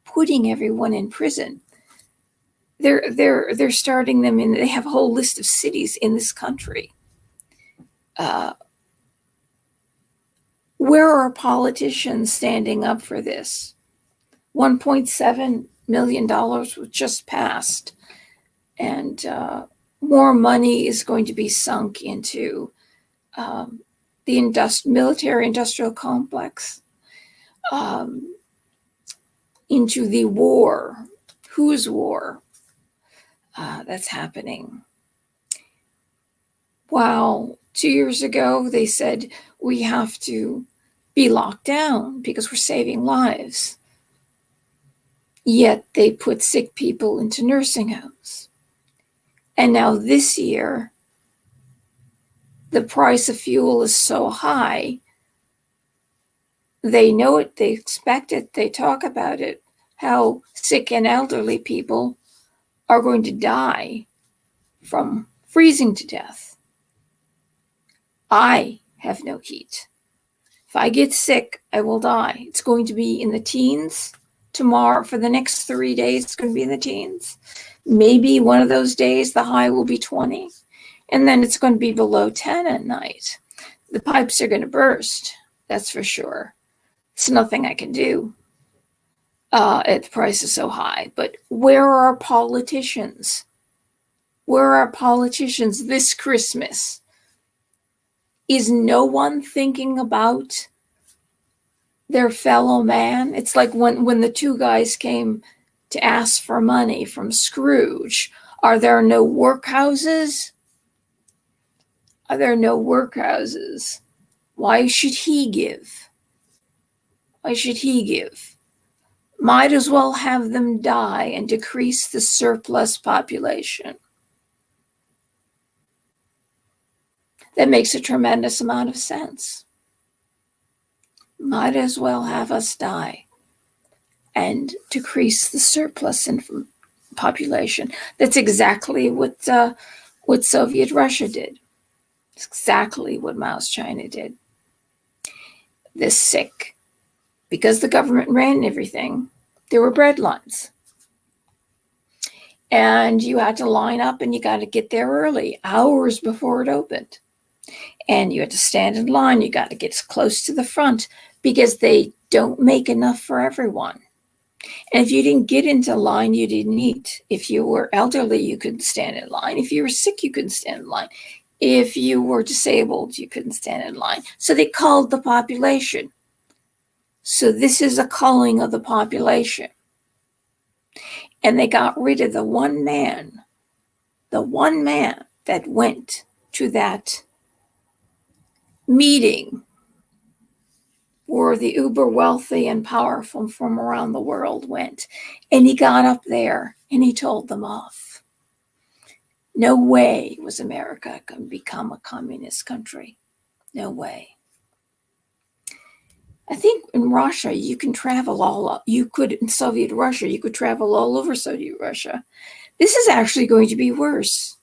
Putting everyone in prison. They're starting them in. They have a whole list of cities in this country. Where are politicians standing up for this? $1.7 million was just passed, and more money is going to be sunk into the military-industrial complex, into the war. Whose war? That's happening. While 2 years ago they said we have to be locked down because we're saving lives, yet they put sick people into nursing homes. And now this year, the price of fuel is so high, they know it, they expect it, they talk about it, how sick and elderly people are going to die from freezing to death. I have no heat. If I get sick, I will die. It's going to be in the teens tomorrow. For the next 3 days, it's going to be in the teens. Maybe one of those days, the high will be 20. And then it's going to be below 10 at night. The pipes are going to burst. That's for sure. It's nothing I can do. The price is so high. But where are our politicians? Where are our politicians this Christmas? Is no one thinking about their fellow man? It's like when the 2 guys came to ask for money from Scrooge. Are there no workhouses? Are there no workhouses? Why should he give? Why should he give? Might as well have them die and decrease the surplus population. That makes a tremendous amount of sense. Might as well have us die and decrease the surplus in population. That's exactly what Soviet Russia did. It's exactly what Mao's China did. The sick, because the government ran everything, there were bread lines. And you had to line up and you got to get there early, hours before it opened. And you had to stand in line. You got to get as close to the front because they don't make enough for everyone. And if you didn't get into line, you didn't eat. If you were elderly, you couldn't stand in line. If you were sick, you couldn't stand in line. If you were disabled, you couldn't stand in line. So they culled the population. So this is a culling of the population. And they got rid of the one man that went to that meeting where the uber wealthy and powerful from around the world went. And he got up there and he told them off. No way was America going to become a communist country. No way. I think in Russia, you can travel in Soviet Russia, you could travel all over Soviet Russia. This is actually going to be worse.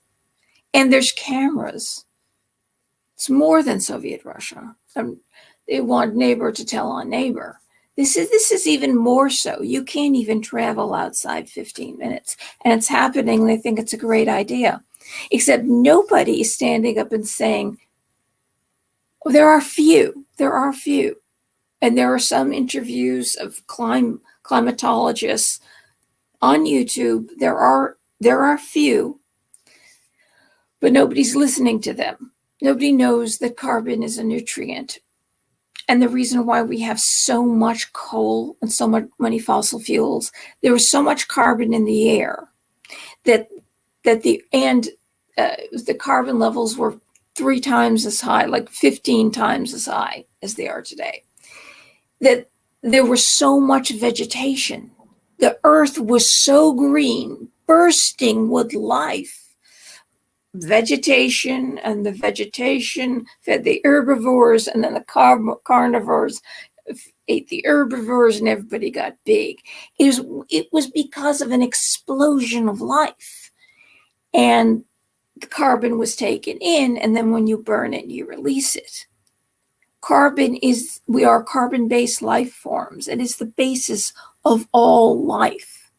And there's cameras. It's more than Soviet Russia. They want neighbor to tell on neighbor. This is even more so. You can't even travel outside 15 minutes. And it's happening. They think it's a great idea. Except nobody is standing up and saying, oh, there are few. And there are some interviews of climatologists on YouTube. There are few, but nobody's listening to them. Nobody knows that carbon is a nutrient. And the reason why we have so much coal and so many fossil fuels, there was so much carbon in the air that the carbon levels were 3 times as high, like 15 times as high as they are today. That there was so much vegetation. The earth was so green, bursting with life. Vegetation, and the vegetation fed the herbivores, and then the carnivores ate the herbivores, and everybody got big. It was because of an explosion of life. And the carbon was taken in, and then when you burn it, you release it. We are carbon-based life forms. It is the basis of all life.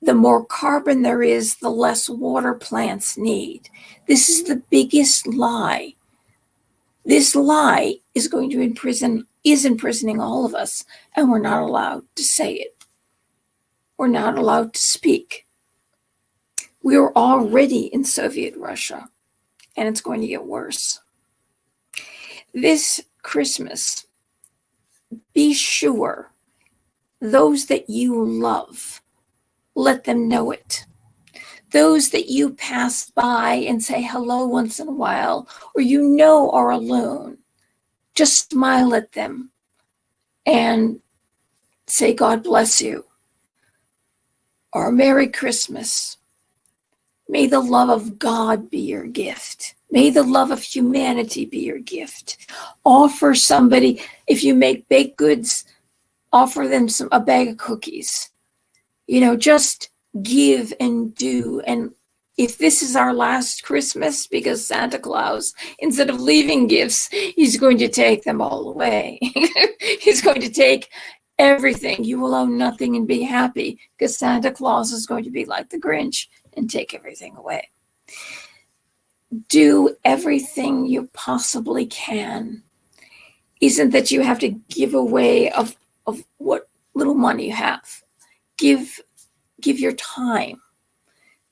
The more carbon there is, the less water plants need. This is the biggest lie. This lie is imprisoning all of us, and we're not allowed to say it. We're not allowed to speak. We are already in Soviet Russia, and it's going to get worse. This Christmas, be sure those that you love, let them know it. Those that you pass by and say hello once in a while, or are alone, just smile at them and say, God bless you, or Merry Christmas. May the love of God be your gift. May the love of humanity be your gift. Offer somebody, if you make baked goods, offer them a bag of cookies. Just give and do. And if this is our last Christmas, because Santa Claus, instead of leaving gifts, he's going to take them all away. He's going to take everything. You will own nothing and be happy, because Santa Claus is going to be like the Grinch and take everything away. Do everything you possibly can. Isn't that you have to give away of what little money you have. Give your time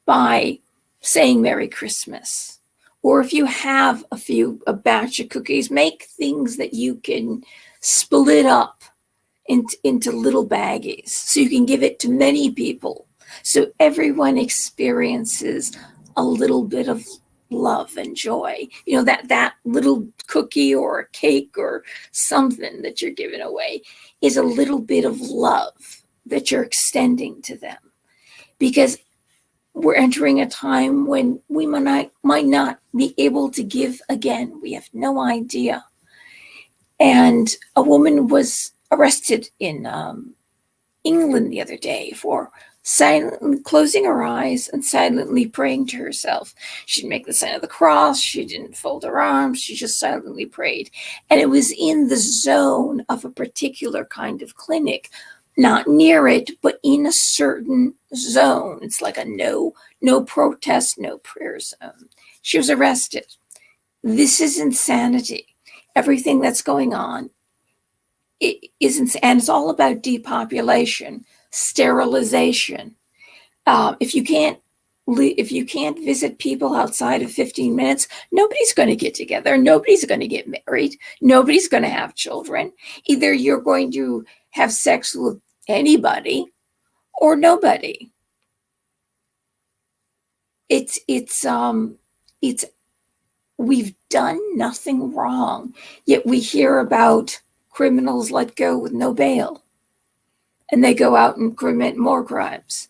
by saying Merry Christmas. Or if you have a batch of cookies, make things that you can split up into little baggies so you can give it to many people. So everyone experiences a little bit of love and joy. That little cookie or a cake or something that you're giving away is a little bit of love that you're extending to them, because we're entering a time when we might not be able to give again. We have no idea. And a woman was arrested in England the other day for silently closing her eyes and silently praying to herself. She didn't make the sign of the cross. She didn't fold her arms. She just silently prayed. And it was in the zone of a particular kind of clinic, not near it, but in a certain zone. It's like a no protest, no prayer zone. She was arrested. This is insanity. Everything that's going on, and it's all about depopulation, sterilization. If you can't visit people outside of 15 minutes, nobody's going to get together. Nobody's going to get married. Nobody's going to have children. Either you're going to have sex with anybody or nobody. It's we've done nothing wrong, yet we hear about criminals let go with no bail, and they go out and commit more crimes.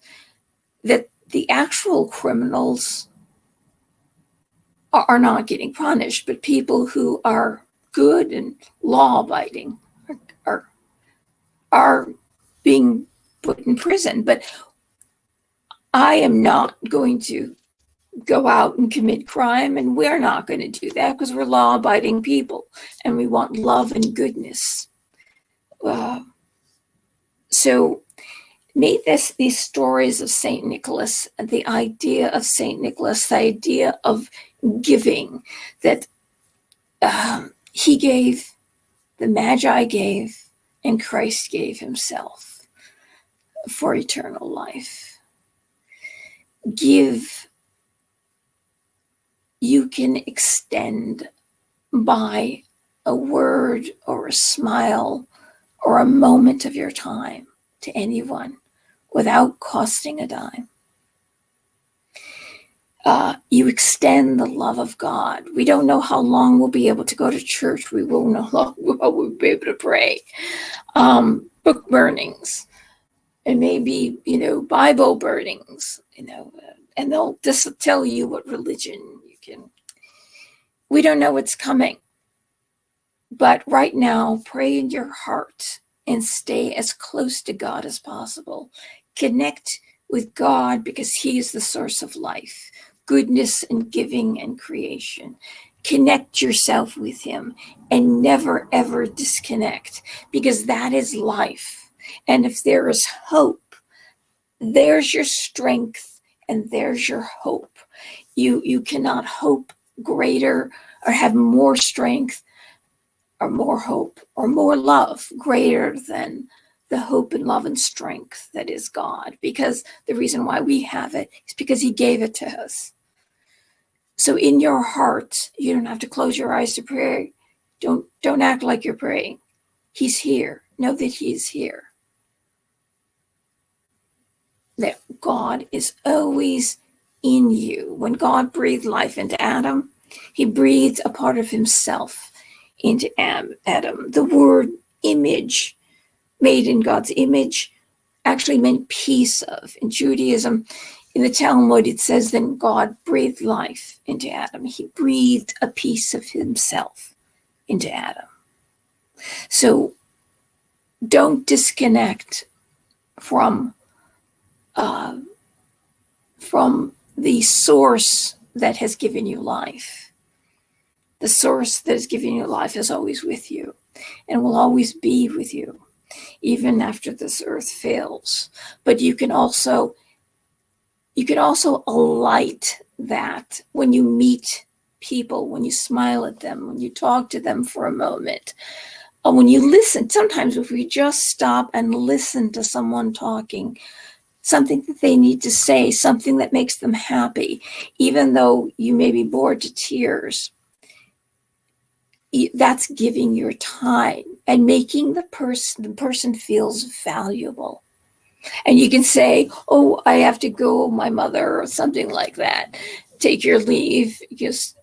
That the actual criminals are not getting punished, but people who are good and law-abiding are being put in prison. But I am not going to go out and commit crime, and we're not going to do that because we're law-abiding people and we want love and goodness. So may these stories of St. Nicholas, the idea of St. Nicholas, the idea of giving, that he gave, the Magi gave, and Christ gave himself for eternal life. Give, you can extend by a word or a smile or a moment of your time to anyone without costing a dime. You extend the love of God. We don't know how long we'll be able to go to church. We won't know how long we'll be able to pray. Book burnings, and maybe, Bible burnings, and they'll just tell you what religion you can. We don't know what's coming. But right now, pray in your heart and stay as close to God as possible. Connect with God because he is the source of life, goodness and giving and creation. Connect yourself with him and never, ever disconnect, because that is life. And if there is hope, there's your strength and there's your hope. You cannot hope greater or have more strength or more hope or more love greater than the hope and love and strength that is God, because the reason why we have it is because he gave it to us. So in your heart, you don't have to close your eyes to pray. Don't act like you're praying. He's here. Know that he's here. That God is always in you. When God breathed life into Adam, he breathed a part of himself into Adam. The word image, made in God's image, actually meant piece of. In Judaism, in the Talmud, it says then God breathed life into Adam. He breathed a piece of himself into Adam. So don't disconnect from the source that has given you life. The source that has given you life is always with you and will always be with you, even after this earth fails. But you can also alight that when you meet people, when you smile at them, when you talk to them for a moment, when you listen. Sometimes if we just stop and listen to someone talking, something that they need to say, something that makes them happy, even though you may be bored to tears, that's giving your time and making the person feels valuable. And you can say, oh, I have to go, my mother, or something like that. Take your leave, because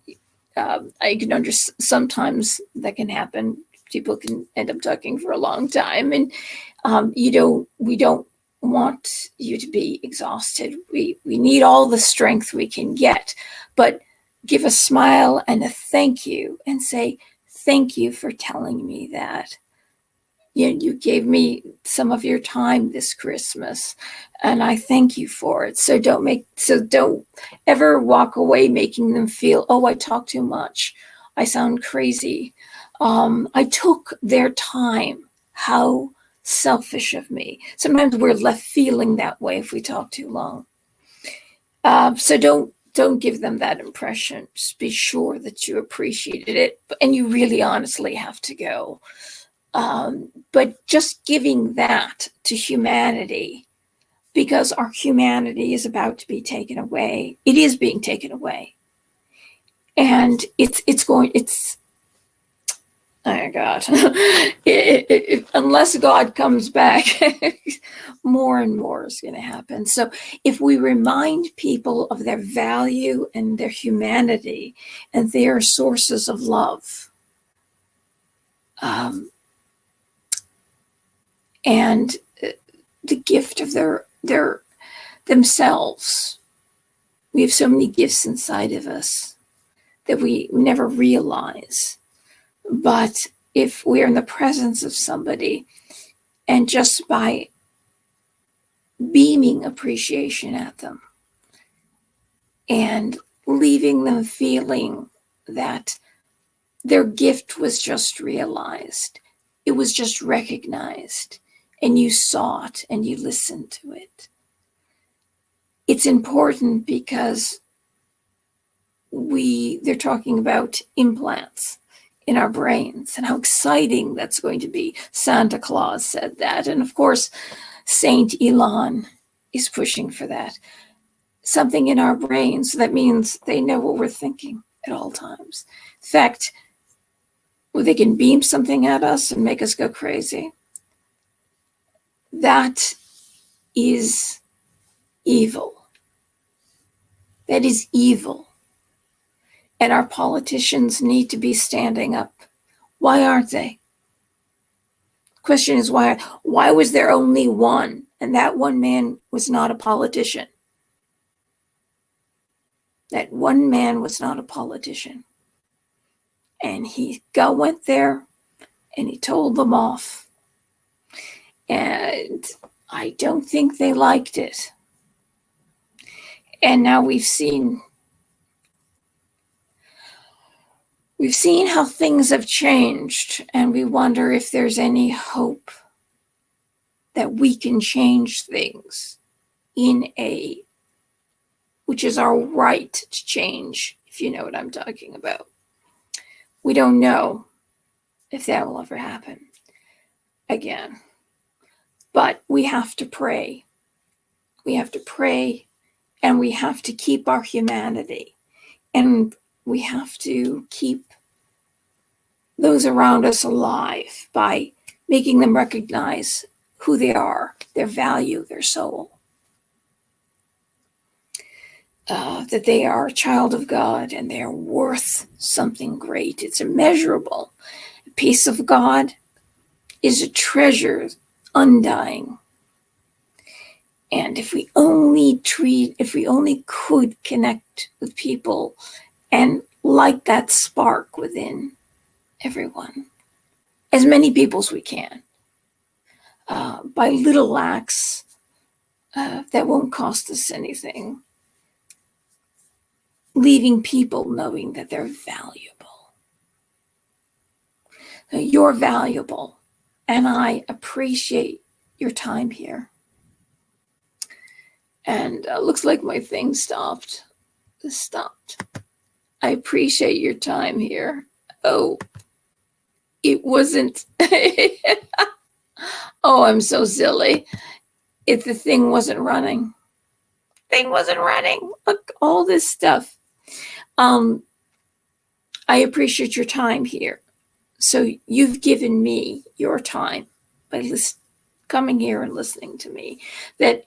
I can understand sometimes that can happen. People can end up talking for a long time, and we don't want you to be exhausted. We need all the strength we can get, but give a smile and a thank you and say, thank you for telling me that. You gave me some of your time this Christmas, and I thank you for it. So don't ever walk away making them feel, oh, I talk too much, I sound crazy. I took their time. How selfish of me. Sometimes we're left feeling that way if we talk too long. So don't give them that impression. Just be sure that you appreciated it, and you really honestly have to go. But just giving that to humanity, because our humanity is about to be taken away. It is being taken away, and it's oh God, unless God comes back, more and more is going to happen. So if we remind people of their value and their humanity and their sources of love, and the gift of their themselves. We have so many gifts inside of us that we never realize. But if we're in the presence of somebody, and just by beaming appreciation at them and leaving them feeling that their gift was just realized, it was just recognized, and you saw it and you listened to it. It's important because they're talking about implants in our brains and how exciting that's going to be. Santa Claus said that. And of course, Saint Elon is pushing for that. Something in our brains, that means they know what we're thinking at all times. In fact, they can beam something at us and make us go crazy. That is evil. That is evil. And our politicians need to be standing up. Why aren't they? The question is why was there only one? And that one man was not a politician. That one man was not a politician. And he went there and he told them off. And I don't think they liked it. And now we've seen how things have changed, and we wonder if there's any hope that we can change things which is our right to change, if you know what I'm talking about. We don't know if that will ever happen again. But we have to pray. We have to pray, and we have to keep our humanity. And we have to keep those around us alive by making them recognize who they are, their value, their soul. That they are a child of God and they are worth something great. It's immeasurable. The peace of God is a treasure undying. And if we only could connect with people and light that spark within everyone, as many people as we can, by little acts that won't cost us anything, leaving people knowing that they're valuable. You're valuable, and I appreciate your time here. And looks like my thing stopped. It stopped. I appreciate your time here. Oh, it wasn't. Oh, I'm so silly. If the thing wasn't running. Look, all this stuff. I appreciate your time here. So you've given me your time by coming here and listening to me, that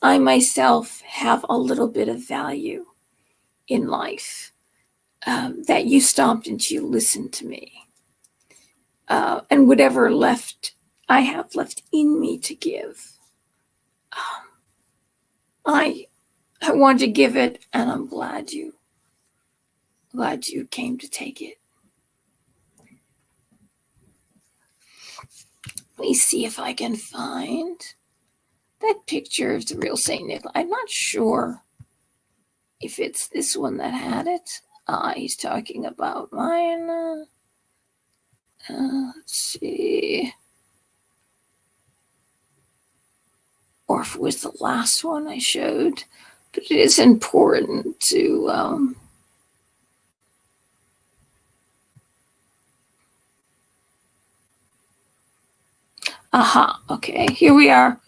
I myself have a little bit of value in life, that you stopped and you listened to me. And whatever I have left in me to give, I want to give it, and I'm glad you came to take it. Let me see if I can find that picture of the real Saint Nicholas. I'm not sure if it's this one that had it. He's talking about mine. Let's see. Or if it was the last one I showed. But it is important to... Aha, okay, here we are.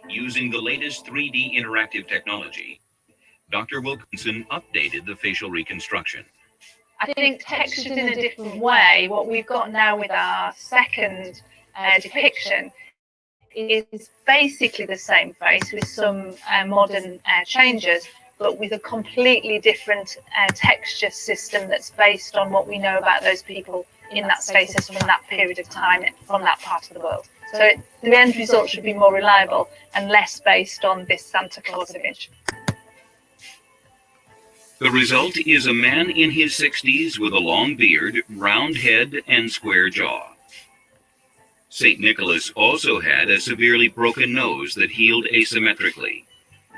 Using the latest 3D interactive technology, Dr. Wilkinson updated the facial reconstruction. I think textured in a different way. What we've got now with our second depiction is basically the same face with some modern changes, but with a completely different texture system that's based on what we know about those people in that stasis from that period of time, from that part of the world. So the end result should be more reliable and less based on this Santa Claus image. The result is a man in his 60s with a long beard, round head, and square jaw. St. Nicholas also had a severely broken nose that healed asymmetrically.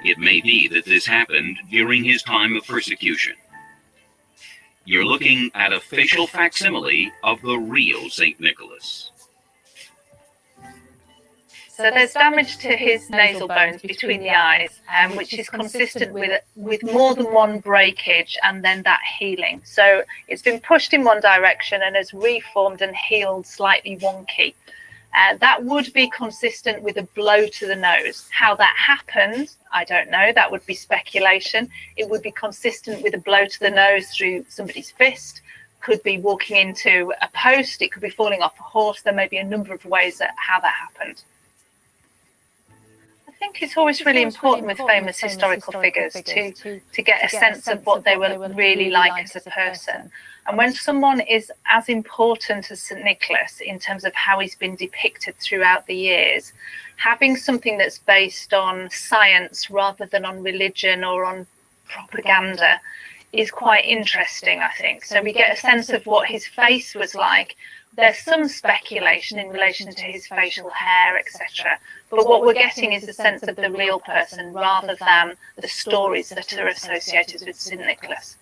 It may be that this happened during his time of persecution. You're looking at a facial facsimile of the real St. Nicholas. So there's damage to his nasal bones between the eyes, which is consistent with more than one breakage and then that healing. So it's been pushed in one direction and has reformed and healed slightly wonky. That would be consistent with a blow to the nose. How that happened, I don't know. That would be speculation. It would be consistent with a blow to the nose through somebody's fist. Could be walking into a post. It could be falling off a horse. There may be a number of ways how that happened. I think it's always really important with famous historical figures to get a sense of what they were really like as a person. And when someone is as important as St. Nicholas in terms of how he's been depicted throughout the years, having something that's based on science rather than on religion or on propaganda is quite interesting, I think. So we get a sense of what his face was like. There's some speculation in relation to his facial hair, etc. But what we're getting is a sense of the real person rather than the stories that are associated with St. Nicholas.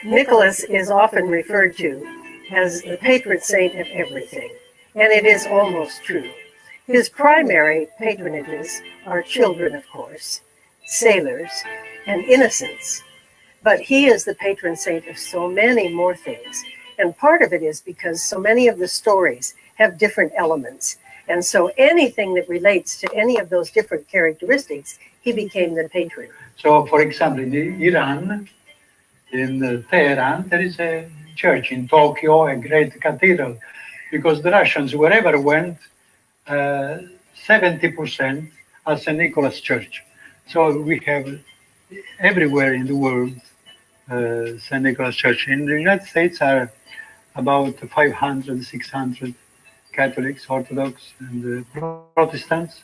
Nicholas is often referred to as the patron saint of everything, and it is almost true. His primary patronages are children, of course, sailors, and innocents. But he is the patron saint of so many more things. And part of it is because so many of the stories have different elements. And so anything that relates to any of those different characteristics, he became the patron. So, for example, in Iran, in Tehran, there is a church. In Tokyo, a great cathedral. Because the Russians, wherever went, 70% are St. Nicholas Church. So we have everywhere in the world St. Nicholas Church. In the United States are about 500, 600 Catholics, Orthodox, and Protestants.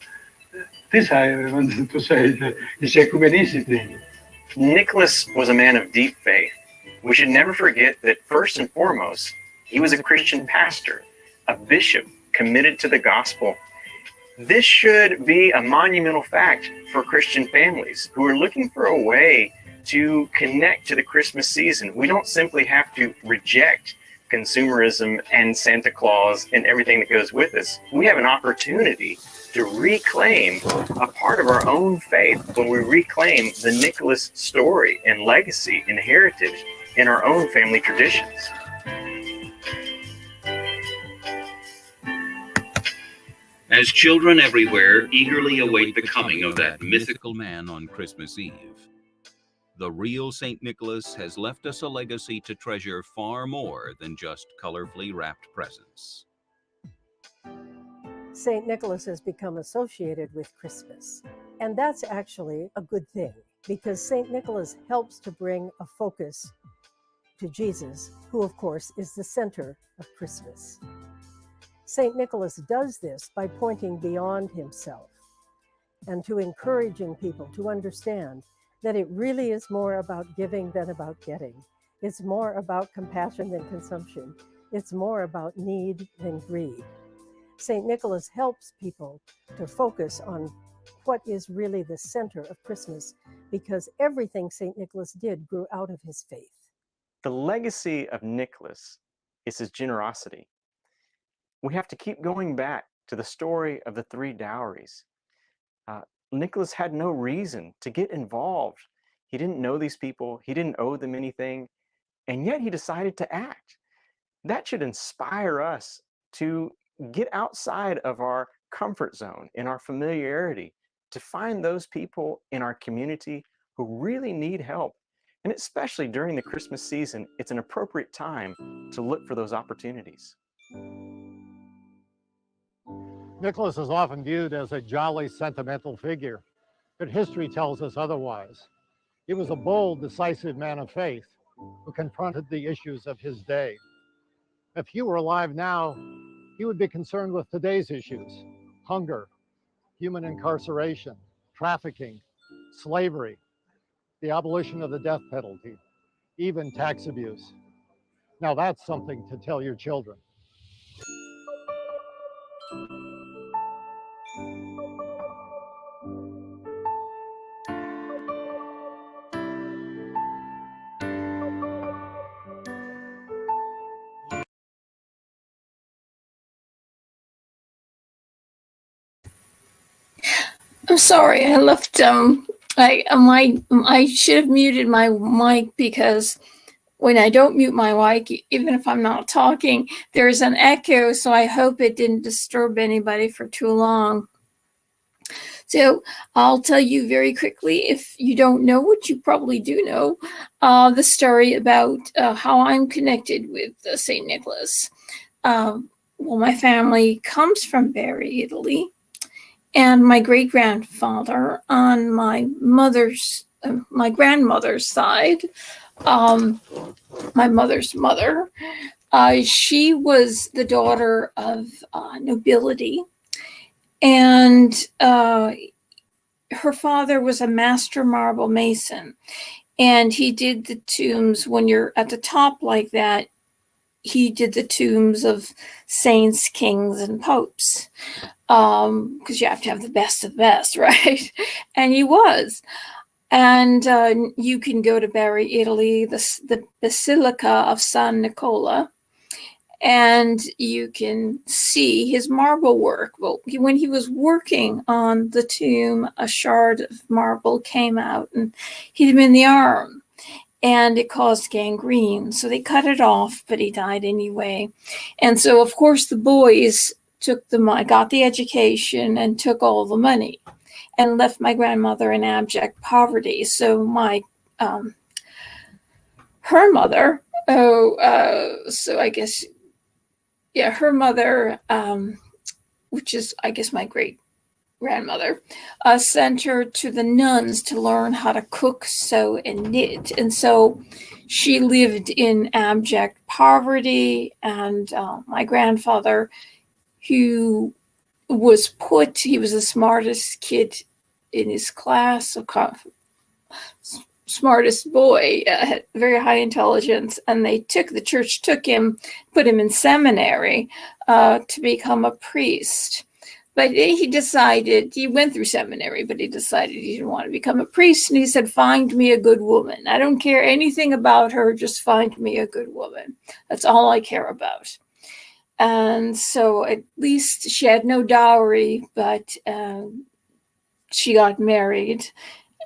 This I wanted to say is ecumenicity. Nicholas was a man of deep faith. We should never forget that first and foremost, he was a Christian pastor, a bishop committed to the gospel. This should be a monumental fact for Christian families who are looking for a way to connect to the Christmas season. We don't simply have to reject consumerism and Santa Claus and everything that goes with us. We have an opportunity to reclaim a part of our own faith when we reclaim the Nicholas story and legacy and heritage in our own family traditions. as children everywhere eagerly await the coming of that mythical man on Christmas Eve. The real St. Nicholas has left us a legacy to treasure far more than just colorfully wrapped presents. St. Nicholas has become associated with Christmas, and that's actually a good thing because St. Nicholas helps to bring a focus to Jesus, who of course is the center of Christmas. St. Nicholas does this by pointing beyond himself and to encouraging people to understand that it really is more about giving than about getting. It's more about compassion than consumption. It's more about need than greed. St. Nicholas helps people to focus on what is really the center of Christmas because everything St. Nicholas did grew out of his faith. The legacy of Nicholas is his generosity. We have to keep going back to the story of the three dowries. Nicholas had no reason to get involved. He didn't know these people. He didn't owe them anything. And yet he decided to act. That should inspire us to get outside of our comfort zone, in our familiarity, to find those people in our community who really need help. And especially during the Christmas season, it's an appropriate time to look for those opportunities. Nicholas is often viewed as a jolly, sentimental figure, but history tells us otherwise. He was a bold, decisive man of faith who confronted the issues of his day. If he were alive now, he would be concerned with today's issues: hunger, human incarceration, trafficking, slavery, the abolition of the death penalty, even tax abuse. Now that's something to tell your children. I'm sorry, I left. I should have muted my mic because when I don't mute my mic, even if I'm not talking, there's an echo. So I hope it didn't disturb anybody for too long. So I'll tell you very quickly, if you don't know, which you probably do know, the story about how I'm connected with St. Nicholas. Well, my family comes from Bari, Italy. And my great-grandfather on my grandmother's side, my mother's mother, she was the daughter of nobility. And her father was a master marble mason. And he did the tombs when you're at the top like that. He did the tombs of saints, kings, and popes. Because you have to have the best of the best, right? And he was. And you can go to Bari, Italy, the Basilica of San Nicola, and you can see his marble work. Well, when he was working on the tomb, a shard of marble came out and hit him in the arm. And it caused gangrene. So they cut it off, but he died anyway. And so, of course, the boys got the education and took all the money and left my grandmother in abject poverty. So her mother, her mother, which is, I guess, my great grandmother, sent her to the nuns to learn how to cook, sew, and knit. And so she lived in abject poverty. And my grandfather, who was he was the smartest kid in his class, smartest boy, had very high intelligence, and the church took him, put him in seminary to become a priest. But he went through seminary, but he decided he didn't want to become a priest. And he said, find me a good woman. I don't care anything about her. Just find me a good woman. That's all I care about. And so at least she had no dowry, but she got married,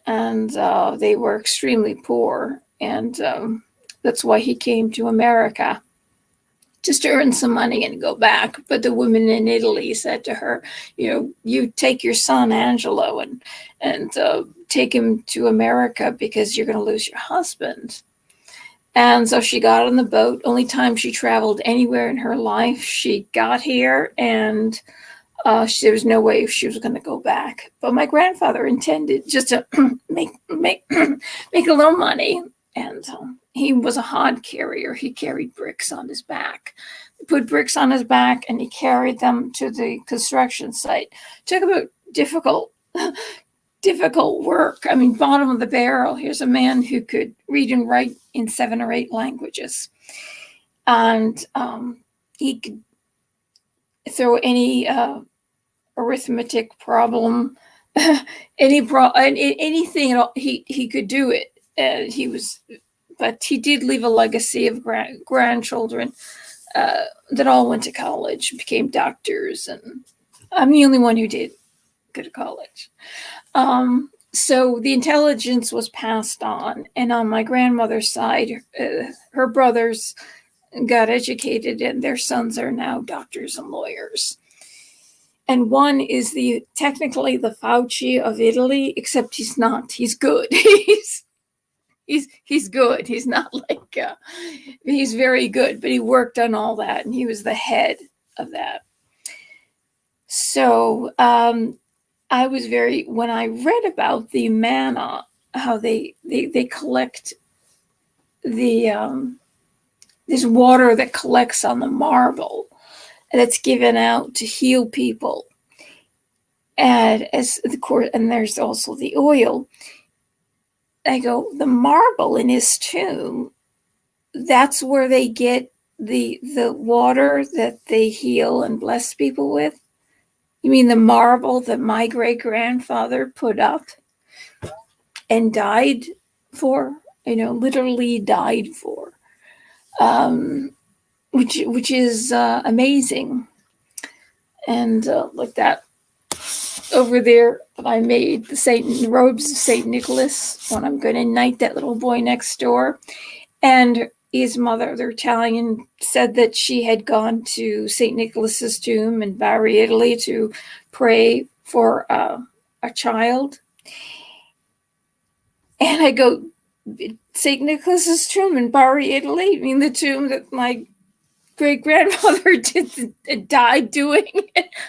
and they were extremely poor. And that's why he came to America, just to earn some money and go back. But the women in Italy said to her, you take your son Angelo and take him to America because you're going to lose your husband. And so she got on the boat. Only time she traveled anywhere in her life. She got here, and there was no way she was going to go back. But my grandfather intended just to make a little money. And he was a hod carrier. He carried bricks on his back. He put bricks on his back, and he carried them to the construction site. Talk about difficult work. I mean, bottom of the barrel. Here's a man who could read and write in 7 or 8 languages. And he could throw any arithmetic problem, anything at all. He could do it. But he did leave a legacy of grandchildren that all went to college, became doctors, and I'm the only one who did go to college. So the intelligence was passed on, and on my grandmother's side, her brothers got educated, and their sons are now doctors and lawyers. And one is technically the Fauci of Italy, except he's not. He's good. He's good. He's not like he's very good, but he worked on all that, and he was the head of that. So I was when I read about the manna, how they collect the this water that collects on the marble that's given out to heal people, and and there's also the oil. I go, the marble in his tomb, that's where they get the water that they heal and bless people with? You mean the marble that my great-grandfather put up and died for? Literally died for. Which is amazing. And like that over there that I made, the robes of St. Nicholas, when I'm going to knight that little boy next door. And his mother, the Italian, said that she had gone to St. Nicholas's tomb in Bari, Italy, to pray for a child. And I go, St. Nicholas's tomb in Bari, Italy? I mean, the tomb that my great-grandmother died doing.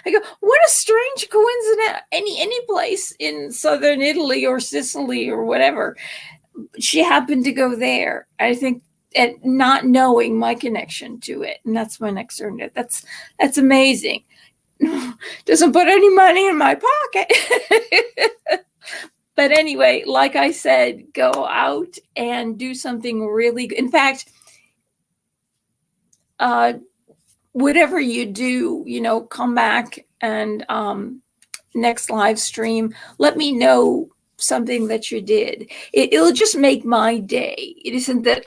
I go, what a strange coincidence. Any place in southern Italy or Sicily or whatever, she happened to go there. I think, at not knowing my connection to it, and that's my next earner. That's amazing. Doesn't put any money in my pocket. But anyway, like I said, go out and do something really good. In fact, whatever you do, come back and next live stream, let me know something that you did. It'll just make my day. It isn't that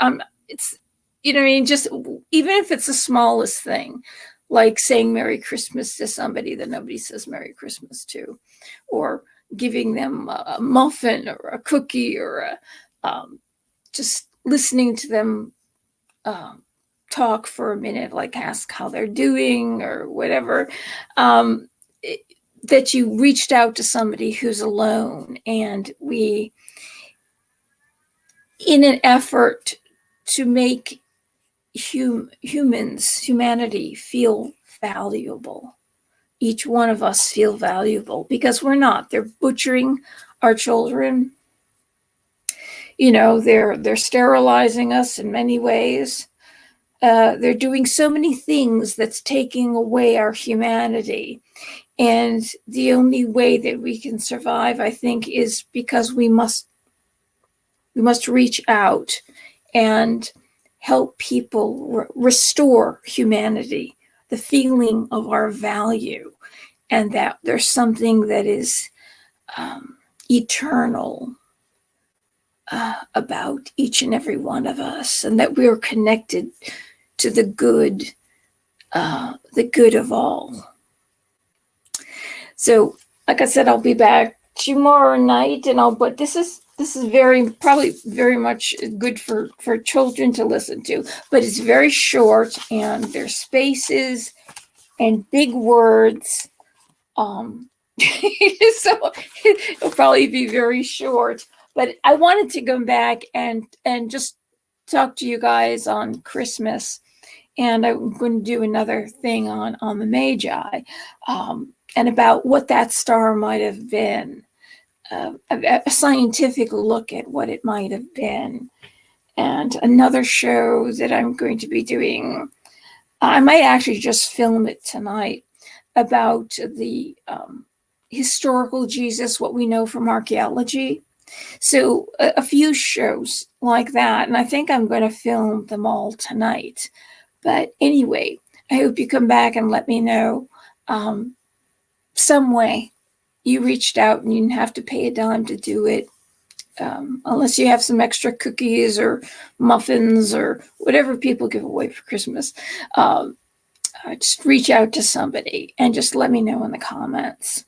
it's, just even if it's the smallest thing, like saying Merry Christmas to somebody that nobody says Merry Christmas to, or giving them a muffin or a cookie, or just listening to them talk for a minute, like ask how they're doing or whatever, that you reached out to somebody who's alone. And we, in an effort to make humanity feel valuable, each one of us feel valuable, because we're not. They're butchering our children. They're sterilizing us in many ways. They're doing so many things that's taking away our humanity. And the only way that we can survive, I think, is because we must reach out and help people restore humanity, the feeling of our value, and that there's something that is eternal about each and every one of us, and that we're connected to the good of all. So, like I said, I'll be back tomorrow night, and but this is this is probably very much good for children to listen to, but it's very short and there's spaces and big words. So it'll probably be very short, but I wanted to go back and just talk to you guys on Christmas, and I'm going to do another thing on the Magi, and about what that star might have been, a scientific look at what it might have been, and another show that I'm going to be doing. I might actually just film it tonight about the historical Jesus, what we know from archaeology. So a few shows like that, and I think I'm going to film them all tonight. But anyway, I hope you come back and let me know some way you reached out, and you didn't have to pay a dime to do it, unless you have some extra cookies or muffins or whatever people give away for Christmas. Just reach out to somebody and just let me know in the comments.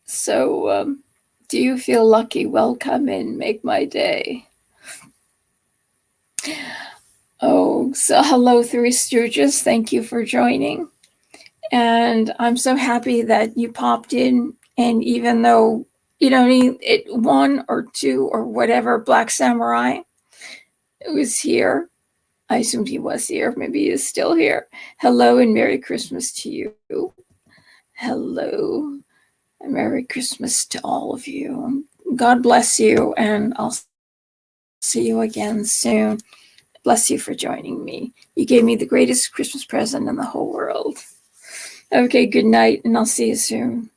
So, do you feel lucky? Welcome and make my day. Oh, so hello, Three Stooges. Thank you for joining. And I'm so happy that you popped in. And even though you don't need it, one or two or whatever, Black Samurai was here. I assumed he was here. Maybe he is still here. Hello and Merry Christmas to you. Hello. And Merry Christmas to all of you. God bless you, and I'll see you again soon. Bless you for joining me. You gave me the greatest Christmas present in the whole world. Okay, good night, and I'll see you soon.